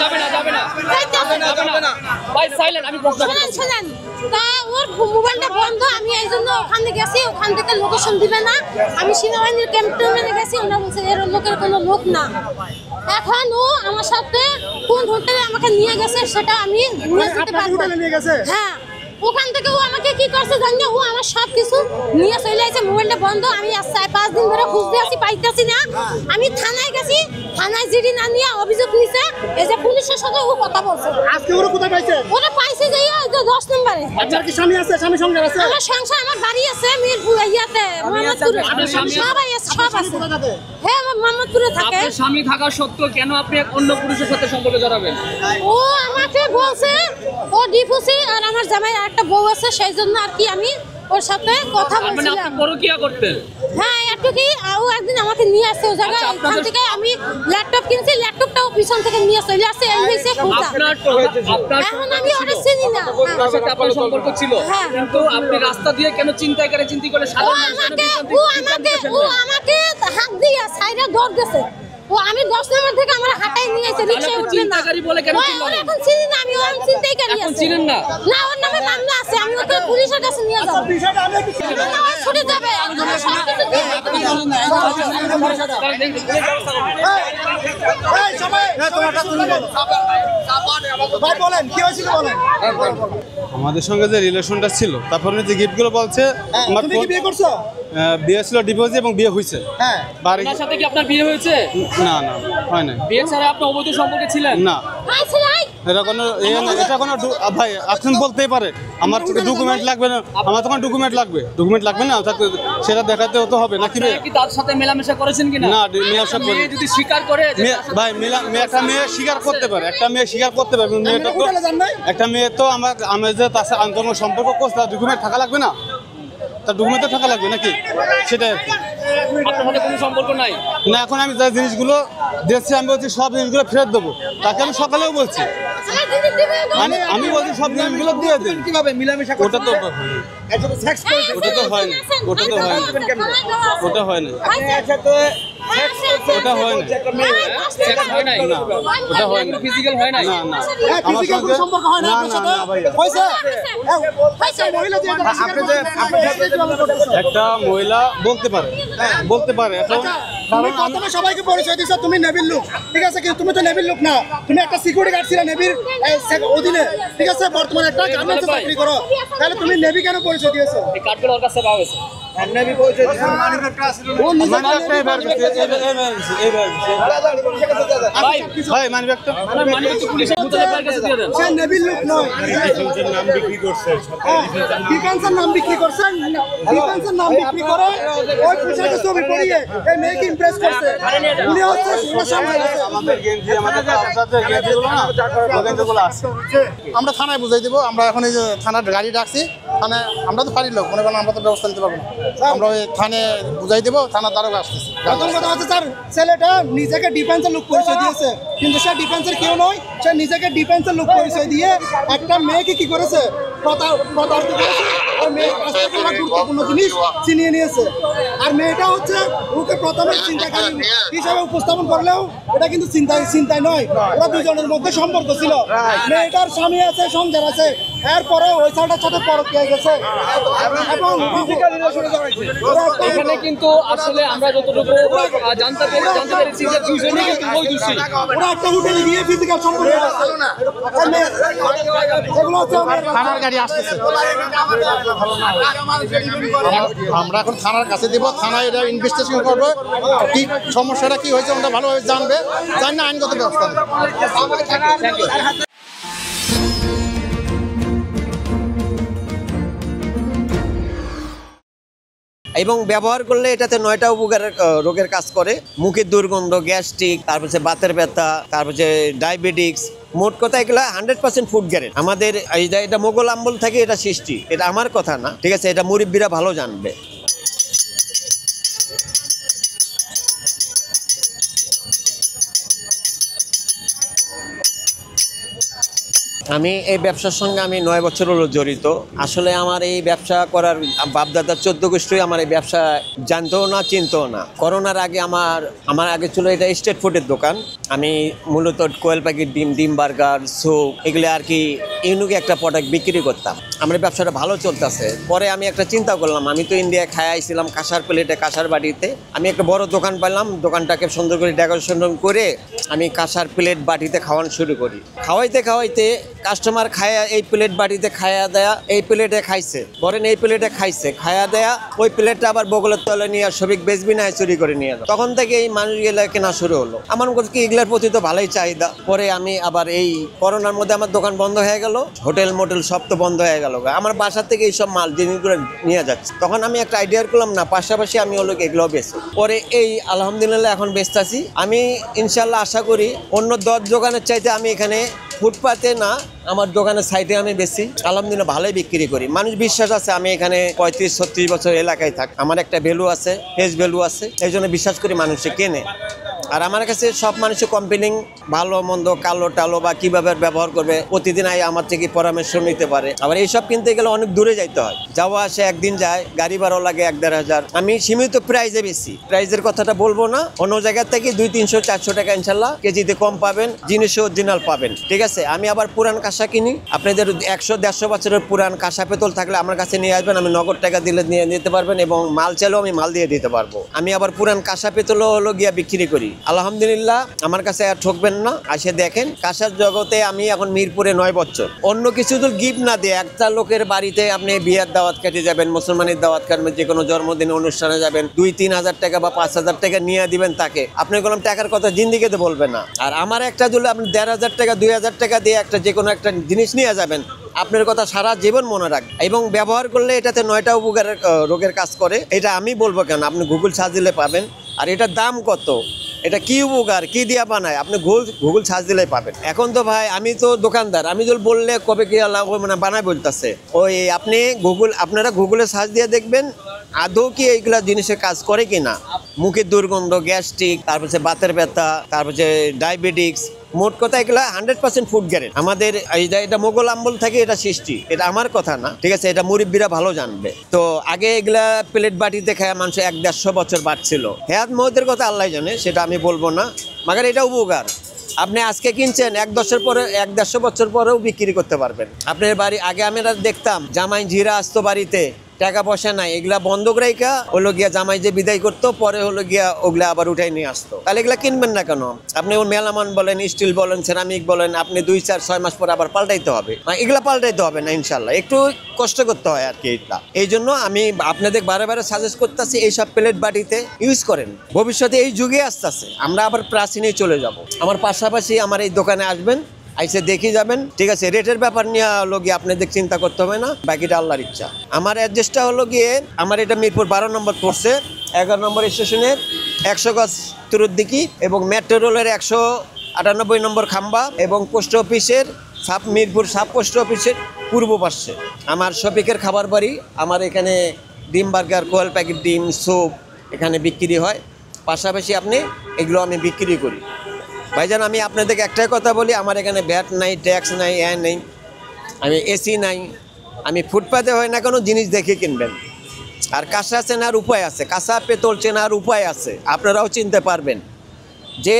ভাই সাইলেন্ট। আমি প্রশ্ন শুনেন তা ওর মোবাইলটা বন্ধ, আমি এই জন্য ওখানে গেছি, ওখান থেকে লোকেশন দিবে না। আমি সেনাবাহিনীর ক্যান্টনমেন্টে গেছি, ওরা বলছে এর লোকের কোনো লোক না। এখন ও আমার সাথে কোন হোটেলে আমাকে নিয়ে গেছে সেটা আমি নিয়ে যেতে পারবো। হ্যাঁ ওখান থেকে ও আমাকে কি করছে জানি না, ও আমার সব কিছু নিয়ে চলে আসছে। মোবাইলটা বন্ধ, আমি আজ 4-5 দিন ধরে খুঁজতে আসি, পাইতেছি না। আমি থানায় গেছি, থানায় জিডি না নিয়ে অভিযোগ নিছে। এই যে পুলিশের সাথে ও কথা বলছে। আজকে ওরা কোথায় পাইছে? ওরা পাইছে যে 10 নম্বরে। আপনার কি স্বামী আছে? স্বামী সংসার আছে? আমার সংসার, আমার বাড়ি আছে মিরপুর ইয়াতে, মোহাম্মদপুরে। সবাই আছে, সব আছে। হ্যাঁ মোহাম্মদপুরে থাকে। আপনার স্বামী থাকা সত্ত্বেও কেন আপনি এক অন্য পুরুষের সাথে সম্পর্কে জড়াবেন? ও আমাকে বলছে ও ডিভোর্সি, আর আমার জামাই একটা বউ আছে, সেই জন্য আর কি আমি ওর সাথে কথা বলছিলাম। আপনি পরকীয়া করতেন? হ্যাঁ একটু কি, ও একদিন আমাকে নিয়ে আসছে ও জায়গায়। ওখান থেকে আমি ল্যাপটপ কিনছি, ল্যাপটপটাও পিছন থেকে নিয়ে চলে আসছে। এই হইছে কথা। এখন আমি ওরে চিনি না। তার সাথে আপনার সম্পর্ক ছিল, কিন্তু আপনি রাস্তা দিয়ে কেন চিন্তাই করে ও আমাকে হাত দিয়ে সাইডে দৌড় দিয়েছে। ও আমি 10 নম্বর থেকে আমার হাঁটাই নিয়ে এসে রিকশায় উঠবে না। চিন্তাকারী বলে কেন চিনলেন? এখন চিনি না, আমি ওর চিন্তাইকারী আছে। এখন চিনেন না? না, ওর নামে মামলা আছে, আমি ওকে পুলিশের কাছে নিয়ে যাব। বিষয়টা আমি কি ছুটে যাবে? আমরা সব কিছু দিয়ে এই সবাই তোমারটা তুলে বলো। ভাই বলেন কি হয়েছিল বলেন। আমাদের সঙ্গে যে রিলেশনটা ছিল, তারপর যে গিফটগুলো বলছে, তুমি কি বিয়ে করছো? বিয়ে ছিল ডিভোর্স এবং বিয়ে হয়েছে। হ্যাঁ আপনার সাথে কি আপনার বিয়ে হয়েছে? না হয় না। বিয়ে ছাড়া আপনি অবৈধ সম্পর্কে ছিলেন? না। এটা কোনো ভাই আপনি বলতেই পারে আমার ডকুমেন্ট লাগবে না, আমার তখন ডকুমেন্ট লাগবে না, সেটা দেখাতে তো হবে নাকি? কি তার সাথে মেলামেশা করেছেন কিনা? না, মেয়ের সাথে যদি স্বীকার করে ভাই একটা মেয়ে স্বীকার করতে পারে, একটা মেয়ে তো আমার যে তার সাথে আন্তরিক সম্পর্ক করছে, তার ডকুমেন্ট থাকা লাগবে না? তার ডকুমেন্টে থাকা লাগবে নাকি? সেটাই আর কি। আপনার সাথে কোনো সম্পর্ক নাই না। এখন আমি যে জিনিসগুলো দিচ্ছি, আমি বলছি সব জিনিসগুলো ফেরত দেবো, তাকে আমি সকালেও বলছি। আমি বলছি সব জিনিসগুলো দিয়ে দিন। কিভাবে মিলামেশা? ওটা তো হয় না, ওটা হয় না। ফিজিক্যাল হয় না। আমার সঙ্গে সম্পর্ক হয় না আপনার সাথে? হইছে? একটা মহিলা বলতে পারে এখন তুমি প্রথমে সবাইকে পরিচয় দিছো তুমি নেভির লোক, ঠিক আছে, কিন্তু তুমি তো নেভির লোক না, তুমি একটা সিকিউরিটি গার্ড ছিলে নেভির অধীনে, ঠিক আছে, বর্তমানে একটা গার্মেন্টসে চাকরি করো, তাহলে তুমি নেভি কেন পরিচয় দিয়েছো? এই কার্ডগুলো ওর কাছে পাওয়া গেছে। নেভি পরিচয় দিয়েছো, মানিব্যাগটা ছিল ও নিজে ভাই মানিব্যাগটা পুলিশের মুতালেবের কাছে দিয়ে দেন। সে নেভির লোক নয়, নাম বিক্রি করছে, ডিফেন্সের নাম বিক্রি করছে, ডিফেন্সের নাম বিক্রি করে ওই পোশাকে ছবি পরিয়ে এই মেয়েকে ইমপ্রেস করছে। উনি হচ্ছে আমাদের গেঞ্জি, আমাদের গেঞ্জিগুলো না, গেঞ্জিগুলো আছে। আমরা থানায় বুঝাই দেবো। আমরা এখন এই যে থানার গাড়ি ডাকছি, থানায় আমরা তো পারির লোক, মনে করেন আমরা তো ব্যবস্থা নিতে পারবো না, আমরা ওই থানায় বুঝাই দেবো, থানার দ্বারকা আসতেছি। প্রথম কথা হচ্ছে স্যার, ছেলেটা নিজেকে ডিফেন্সের লোক পরিচয় দিয়েছে, কিন্তু সে ডিফেন্সের কেউ নয়, সে নিজেকে ডিফেন্সের লোক পরিচয় দিয়ে একটা মেয়েকে কি করেছে, প্রতারিত করেছে। ওই মেয়ের কাছ থেকে একটা গুরুত্বপূর্ণ জিনিস ছিনিয়ে নিয়েছে। আর মেয়েটা হচ্ছে ওকে প্রথমে চিন্তাকারী হিসাবে উপস্থাপন করলেও এটা কিন্তু চিন্তায় নয়, ওরা দুজনের মধ্যে সম্পর্ক ছিল। মেয়েটার স্বামী আছে, সংসার আছে, এরপরে ওই ছেলেটার সাথে পরকীয়া গেছে এবং ফিজিক্যাল রিলেশনে জড়াইছে। এখানে কিন্তু আসলে আমরা যতটুকু জানতে পেরেছি যে দুজনেই কিন্তু ওই দোষী। ওরা একটা হোটেলে গিয়ে ফিজিক্যাল সম্পর্ক আছে। এগুলো হচ্ছে থানার গাড়ি আসতেছে, আমরা এখন থানার কাছে দেবো, থানায় এটা ইনভেস্টিগেশন করবো, কি সমস্যাটা কি হয়েছে ওটা ভালোভাবে জানবে, জানলে আইনগত ব্যবস্থা নেবে। এবং ব্যবহার করলে এটাতে 9টা উপকারের রোগের কাজ করে। মুখের দুর্গন্ধ, গ্যাস্ট্রিক, তারপর হচ্ছে বাতের ব্যথা, তারপর হচ্ছে ডায়াবেটিক্স, মোট কথা এগুলো 100% ফুড গ্যারেন্টি। আমাদের এটা মোগল আমল থেকে এটা সৃষ্টি, এটা আমার কথা না, ঠিক আছে, এটা মুরব্বীরা ভালো জানবে। আমি এই ব্যবসার সঙ্গে আমি 9 বছর হলো জড়িত। আসলে আমার এই ব্যবসা করার বাপদাদার 14 গোষ্ঠী আমার এই ব্যবসা জানতেও না, চিনতেও না। করোনার আগে আমার আগে ছিল এটা স্ট্রিট ফুডের দোকান। আমি মূলত কোয়েল প্যাকেট ডিম বার্গার, স্যুপ এগুলো আর কি ইউনিক একটা প্রোডাক্ট বিক্রি করতাম। আমার ব্যবসাটা ভালো চলতেছে। পরে আমি একটা চিন্তা করলাম, আমি তো ইন্ডিয়ায় খায় আইছিলাম কাঁসার প্লেটে, কাঁসার বাটিতে। আমি একটা বড় দোকান পেলাম, দোকানটাকে সুন্দর করে ডেকোরেশন করে আমি কাঁসার প্লেট বাটিতে খাওয়ানো শুরু করি। খাওয়াইতে কাস্টমার খায়া এই প্লেট বাটিতে খায়া দেয়া, এই প্লেটে খাইছে, ধরেন এই প্লেটে খাইছে, খায়া দেয়া ওই প্লেটটা আবার বগলের তলে নিয়ে সবিক বেচবি না চুরি করে নিয়ে যাও। তখন থেকে এই মানুষগুলো কেনা শুরু হলো। আমার কি এগুলোর প্রতি তো ভালোই চাহিদা। পরে আমি আবার এই করোনার মধ্যে আমার দোকান বন্ধ হয়ে গেল, হোটেল মোটেল সব তো বন্ধ হয়ে গেল। আমার বাসার থেকে এইসব মাল জিনিসগুলো নিয়ে যাচ্ছে। তখন আমি একটা আইডিয়া করলাম, না পাশাপাশি আমি হলো এগুলো বেচি। পরে এই আলহামদুলিল্লাহ এখন বেচতেছি। আমি ইনশাল্লাহ আশা করি অন্য 10 দোকানের চাইতে আমি এখানে ফুটপাতে না, আমার দোকানের সাইডে আমি বেশি আলহামদুলিল্লাহ ভালোই বিক্রি করি। মানুষ বিশ্বাস আছে আমি এখানে 35-36 বছর এলাকায় থাক, আমার একটা ভ্যালু আছে, ফেস ভ্যালু আছে, এই জন্য বিশ্বাস করি মানুষে কেনে। আর আমার কাছে সব মানুষের কমপ্লেনিং, ভালো মন্দ, কালো টালো বা কীভাবে ব্যবহার করবে প্রতিদিন আমার থেকে পরামর্শ নিতে পারে। আবার এইসব কিনতে গেলে অনেক দূরে যাইতে হয়, যাওয়া আসে একদিন যায়, গাড়ি ভাড়াও লাগে 1-1.5 হাজার। আমি সীমিত প্রাইজে বেশি, প্রাইজের কথাটা বলবো না, অন্য জায়গার থেকে 200-300-400 টাকা ইনশাল্লাহ কেজিতে কম পাবেন, জিনিসও অরিজিনাল পাবেন, ঠিক আছে। আমি আবার পুরান কাঁসা কিনি, আপনাদের 100-150 বছরের পুরান কাঁসা পেতল থাকলে আমার কাছে নিয়ে আসবেন, আমি নগদ টাকা দিলে নিয়ে নিতে পারবেন এবং মাল চাইলেও আমি মাল দিয়ে দিতে পারবো। আমি আবার পুরান কাঁসা পেতলও হলো গিয়া বিক্রি করি। আলহামদুলিল্লাহ আমার কাছে আর ঠকবেন না, আসে দেখেন। কাঁসার জগতে আমি এখন মিরপুরে 9 বছর। অন্য কিছু তো গিফট না দিয়ে একটা লোকের বাড়িতে আপনি বিয়ের দাওয়াত খেতে যাবেন, মুসলমানের দাওয়াত খাবেন, যে কোনো জন্মদিন অনুষ্ঠানে যাবেন, 2-3 হাজার টাকা বা 5 হাজার টাকা নিয়ে দিবেন তাকে, আপনি কোনো টাকার কথা জিন্দিগিতে বলবেন না। আর আমার একটা দিলে আপনি 1.5 হাজার টাকা 2 হাজার টাকা দিয়ে একটা যে কোনো একটা জিনিস নিয়ে যাবেন, আপনার কথা সারা জীবন মনে রাখবে। এবং ব্যবহার করলে এটাতে 9টা উপকারের রোগের কাজ করে। এটা আমি বলবো কেন, আপনি গুগল সার্চ দিলে পাবেন। আর এটার দাম কত, এটা কি উপকার, কি দিয়া বানায়, আপনি গুগল সার্চ দিলে পাবেন। এখন তো ভাই আমি তো দোকানদার, আমি যদি বললে কবে কি আল্লাহ মানে বানায় বলতেছে, ওই আপনি আপনারা গুগলে সার্চ দিয়ে দেখবেন আদৌ কি এইগুলা জিনিসের কাজ করে কিনা। মুখের দুর্গন্ধ, গ্যাস্ট্রিক, তারপর বাতের ব্যথা, তারপর ডায়াবেটিক্স, মোট কথা এগুলা 100% ফুড গ্যারেন্টি। আমাদের এটা মোগল আমল থেকে এটা সৃষ্টি, এটা আমার কথা না, ঠিক আছে, এটা মুরব্বীরা ভালো জানবে। তো আগে এগুলা প্লেট বাটিতে খায় মানুষ 100-150 বছর বাড়ছিল। হেয়াত মহতের কথা আল্লাহ জানে, সেটা আমি বলবো না, মাগার এটা উপকার। আপনি আজকে কিনছেন 1-150 বছর পরেও বিক্রি করতে পারবেন। আপনার বাড়ি আগে আমরা দেখতাম জামাই জিরা আসতো বাড়িতে, টাকা পয়সা নাই, এগুলা বন্ধক রাইকা হলো গিয়া জামাই যে বিদায় করতো, পরে হলো গিয়া ওগুলা আবার উঠাই নিয়ে আসতো। তাহলে এগুলা কিনবেন না কেন? আপনি মেলামান বলেন, স্টিল বলেন, সেরামিক বলেন, আপনি 2-4-6 মাস পরে আবার পাল্টাইতে হবে। এগুলা পাল্টাইতে হবে না ইনশাল্লাহ, একটু কষ্ট করতে হয় আর কি। এটা এই জন্য আমি আপনাদের বারে সাজেস্ট করতেছি এইসব প্লেট বাটিতে ইউজ করেন। ভবিষ্যতে এই যুগে আসতেছে, আমরা আবার প্রাচীনে চলে যাব। আমার পাশাপাশি আমার এই দোকানে আসবেন, আইসে দেখে যাবেন, ঠিক আছে। রেটের ব্যাপার নিয়ে হলো গিয়ে আপনাদের চিন্তা করতে হবে না, বাকিটা আল্লাহর ইচ্ছা। আমার অ্যাড্রেসটা হলো গিয়ে, আমার এটা মিরপুর 12 নম্বর পড়ছে, 11 নম্বর স্টেশনের 100 গজ উত্তরের দিকে, এবং মেট্রো রেলের 198 নম্বর খাম্বা, এবং পোস্ট অফিসের মিরপুর সাব পোস্ট অফিসের পূর্ব পাশে আমার শফিকের খাবার বাড়ি। আমার এখানে ডিম বার্গার, কোয়েল প্যাকেট ডিম, স্যুপ এখানে বিক্রি হয়। পাশাপাশি আপনি এগুলো আমি বিক্রি করি। ভাইজান আমি আপনাদেরকে একটাই কথা বলি, আমার এখানে ভ্যাট নাই, ট্যাক্স নাই, নেই, আমি এসি নাই, আমি ফুটপাতে হয় না কোনো জিনিস দেখে কিনবেন। আর কাঁসা চেনার উপায় আছে, কাঁসা পেতল চেনার উপায় আছে, আপনারাও চিনতে পারবেন যে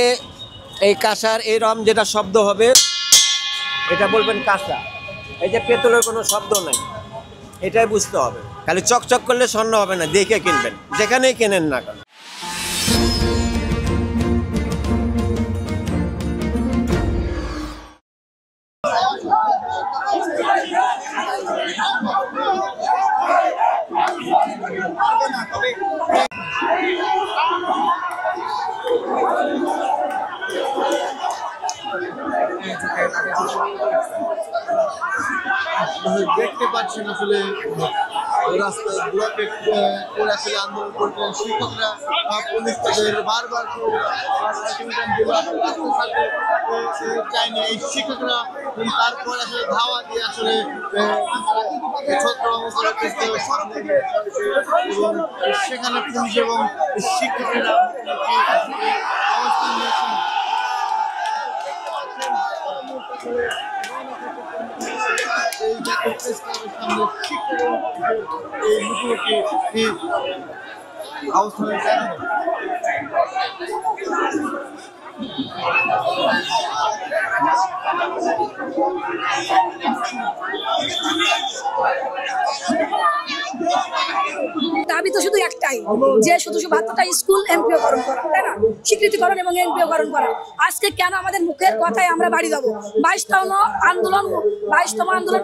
এই কাঁসার এরম যেটা শব্দ হবে এটা বলবেন কাঁসা, এই যে পেতলের কোনো শব্দ নাই, এটাই বুঝতে হবে। খালি চকচক করলে স্বর্ণ হবে না, দেখে কিনবেন যেখানেই কেনেন না কেন। দেখতে পাচ্ছেন আসলে রাস্তায় ব্লকে করে আসলে আন্দোলন করছিলেন শিক্ষকরা। পুলিশ তাদের বারবার আলটিমেটাম দিল, রাস্তা ছাড়তে চায়নি এই শিক্ষকরা। তারপর আসলে ধাওয়া দিয়ে আসলে ছত্রভঙ্গ করার চেষ্টা সামনে এবং সেখানে পুলিশ এবং শিক্ষকেরা অবস্থান নিয়েছেন। এই জাতীয় প্রেস ক্লাবের সামনে শিক্ষক এই মুখোমুখি অবস্থানের কারণে দাবি তো শুধু একটাই, যে শুধু 72টা স্কুল এমপিওকরণ করা, তাই না? স্বীকৃতিকরণ এবং এমপিওকরণ করা। আজকে কেন আমাদের মুখের কথায় আমরা বাড়ি যাবো? 22তম আন্দোলন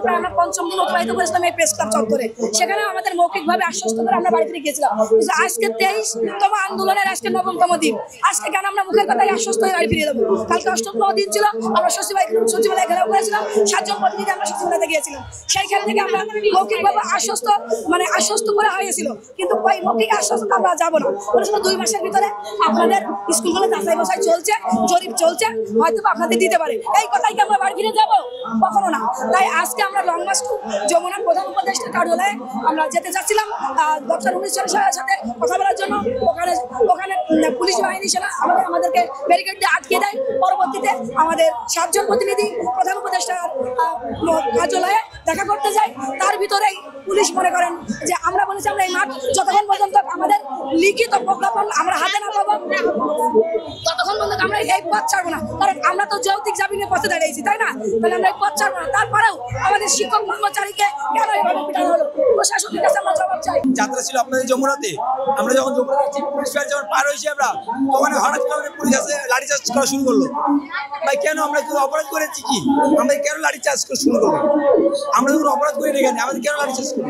প্রায় আমরা 5ম দিন অতিবাহিত করেছিলাম এই প্রেস ক্লাব চত্বরে। সেখানে আমাদের মৌখিকভাবে আশ্বস্ত করে আমরা বাড়ি ফিরে গিয়েছিলাম। কিন্তু আজকে 23তম আন্দোলনের আজকে 9তম দিন। আজকে কেন আমরা মুখের কথায় আশ্বস্ত হয়ে বাড়ি ফিরে যাবো? কালকে 8তম দিন ছিল, আমরা সচিবালয় ঘেরাও করেছিলাম, 7 জন প্রতিনিধি আমরা সচিবালয়তে গিয়েছিলাম। সেইখান থেকে আমরা মৌখিকভাবে আশ্বস্ত করা হয়েছিল, কিন্তু ওই মৌখিক আশ্বস্ত আমরা যাবো না বলেছিল 2 মাসের ভিতরে আপনাদের স্কুলগুলো যাচাই বাছাই চলছে, জরিপ চলছে, হয়তো আপনাদের দিতে পারে। এই কথাই কি আমরা বাড়ি ফিরে যাবো? কখনো না। তাই আজকে আমরা লং মার্চ যমুনার প্রধান উপদেষ্টার কার্যালয়ে আমরা যেতে চাচ্ছিলাম ডক্টর উনিশ সাহেবের সাথে কথা বলার জন্য। ওখানে পুলিশ বাহিনী সেনা আমাদেরকে ব্যারিকেড দিয়ে আটকে দেয়। পরবর্তীতে আমাদের 7 জন প্রতিনিধি প্রধান উপদেষ্টার কার্যালয়ে দেখা করতে যায়। তার ভিতরেই পুলিশ মনে করেন যে আমরা বলেছি আমরা এই মাঠ যতক্ষণ পর্যন্ত আমাদের লিখিত প্রজ্ঞাপন আমরা হাতে না পাবো ততক্ষণ পর্যন্ত আমরা এই পথ ছাড়বো না। কারণ আমরা তো যৌক্তিক জামিনের পথে দাঁড়িয়েছি, তাই না? তাহলে আমরা এই পথ ছাড়বো না। তারপরেও আমাদের শিক্ষক কর্মচারীকে কেন এভাবে পিটানো হলো? প্রশাসনের কাছে আমরা জবাব চাই। যাত্রা ছিল আপনাদের যমুনাতে, আমরা যখন যমুনাতে পুলিশ ফায়ার যখন পার হয়েছি আমরা, তখন হঠাৎ করে পুলিশ আসে লাঠিচার্জ করা শুরু করলো। ভাই কেন? আমরা কোনো অপরাধ করেছি কি? আমরা কেন লাঠিচার্জ করা শুরু করবো? আমরা যখন অপরাধ করি না কেন আমাদের কেন লাঠিচার্জ করবো?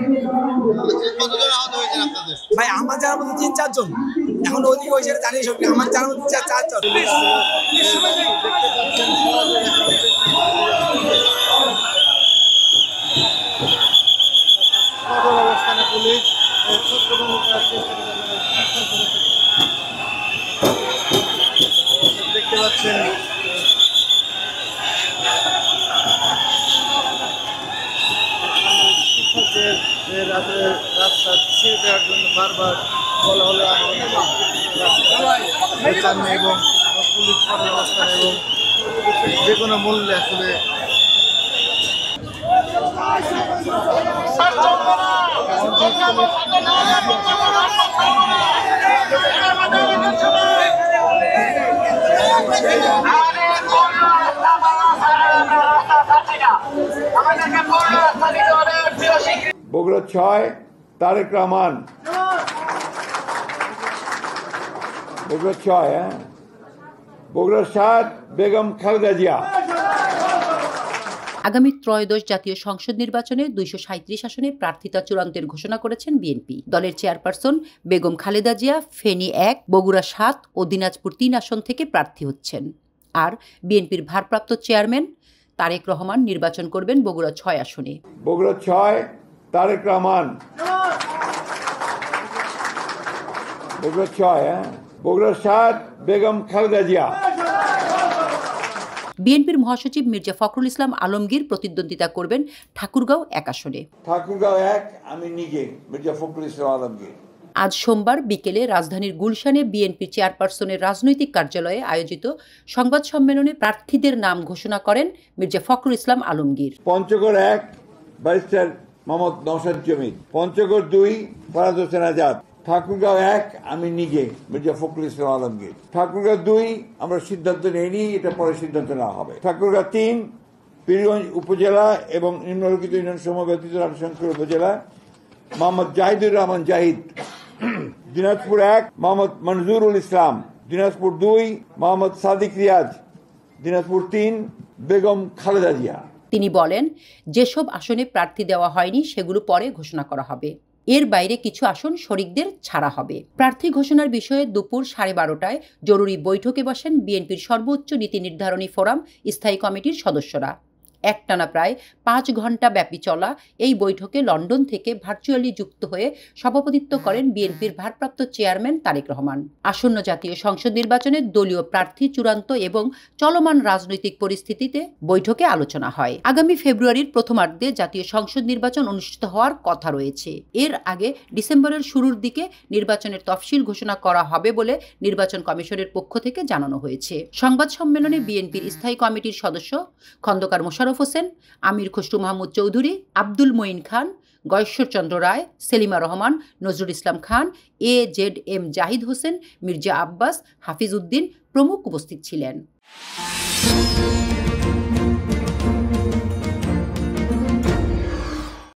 কতজন আহত হয়েছেন আপনাদের? ভাই আমার জানার মধ্যে 3-4 জন, এখন ওদিকে ওই সেটা জানিয়ে সব আমার জানার মধ্যে 4 জন। অবস্থানে পুলিশ ছত্রভঙ্গ করার চেষ্টা দেখতে পাচ্ছেন। শিক্ষকদের রাস্তা ছেড়ে দেওয়ার জন্য বারবার বলা হলো এবং পুলিশ অবস্থান এবং যে কোনো মূল্যে আসলে বগুড়া 6 তারেক রহমান, বগুড়া 6, বগুড়া 7 বেগম খালেদা জিয়া। আগামী ত্রয়োদশ জাতীয় সংসদ নির্বাচনে 237 আসনে প্রার্থিতা চূড়ান্তের ঘোষণা করেছেন বিএনপি। দলের চেয়ারপারসন বেগম খালেদা জিয়া ফেনী 1, বগুড়া 7 ও দিনাজপুর 3 আসন থেকে প্রার্থী হচ্ছেন। আর বিএনপির ভারপ্রাপ্ত চেয়ারম্যান তারেক রহমান নির্বাচন করবেন বগুড়া 6 আসনে। বগুড়া 6 তারেক রহমান, বগুড়া 6, বগুড়া 7 বেগম খালেদা জিয়া। বিএনপির মহাসচিব মির্জা ফখরুল ইসলাম আলমগীর প্রতিদ্বন্দ্বিতা করবেন ঠাকুরগাঁও 1 আসনে। ঠাকুরগাঁও 1 আমি নিজে মির্জা ফখরুল ইসলাম আলমগীর। আজ সোমবার বিকেলে রাজধানীর গুলশানে বিএনপি চেয়ারপারসনের রাজনৈতিক কার্যালয়ে আয়োজিত সংবাদ সম্মেলনে প্রার্থীদের নাম ঘোষণা করেন মির্জা ফখরুল ইসলাম আলমগীর। পঞ্চগড় 1 ব্যারিস্টার মোহাম্মদ নওশাদ জমির, পঞ্চগড় 2 ফরাদ হোসেন আজাদ, ঠাকুরগাঁও 1 আমি নিজে মির্জা ফখরুল ইসলাম আলমগীর। ঠাকুরগাঁও 2 আমরা সিদ্ধান্ত নেইনি, এটা পরে সিদ্ধান্ত নেওয়া হবে। ঠাকুরগাঁও 3 পীরগঞ্জ উপজেলা এবং নিম্নলিখিত ইউনিয়ন সমূহ ব্যতীত রামশঙ্কর উপজেলা মোহাম্মদ জাহিদুর রহমান জাহিদ। দিনাজপুর 1 মোহাম্মদ মনজুরুল ইসলাম, দিনাজপুর 2 মোহাম্মদ সাদিক রিয়াজ, দিনাজপুর 3 বেগম খালেদা জিয়া। তিনি বলেন, যেসব আসনে প্রার্থী দেওয়া হয়নি সেগুলো পরে ঘোষণা করা হবে। এর বাইরে কিছু আসন শরিকদের ছাড়া হবে। প্রার্থী ঘোষণার বিষয়ে দুপুর 12:30টায় জরুরি বৈঠকে বসেন বিএনপির সর্বোচ্চ নীতি নির্ধারণী ফোরাম স্থায়ী কমিটির সদস্যরা। একটানা প্রায় 5 ঘন্টা ব্যাপী চলা এই বৈঠকে লন্ডন থেকে ভার্চুয়ালি যুক্ত হয়ে সভাপতিত্ব করেন বিএনপির ভারপ্রাপ্ত চেয়ারম্যান তারেক রহমান। আসন্ন জাতীয় সংসদ নির্বাচনে দলীয় প্রার্থী চূড়ান্ত এবং চলমান রাজনৈতিক পরিস্থিতিতে বৈঠকে আলোচনা হয়। আগামী ফেব্রুয়ারির প্রথমার্ধে জাতীয় সংসদ নির্বাচন অনুষ্ঠিত হওয়ার কথা রয়েছে। এর আগে ডিসেম্বরের শুরুর দিকে নির্বাচনের তফসিল ঘোষণা করা হবে বলে নির্বাচন কমিশনের পক্ষ থেকে জানানো হয়েছে। সংবাদ সম্মেলনে বিএনপির স্থায়ী কমিটির সদস্য খন্দকার মোশাররফ হোসেন, আমির খসরু মাহমুদ চৌধুরী, আব্দুল মঈন খান, গয়েশ্বরচন্দ্র রায়, সেলিমা রহমান, নজরুল ইসলাম খান, AZM জাহিদ হোসেন, মির্জা আব্বাস, হাফিজ উদ্দিন প্রমুখ উপস্থিত ছিলেন।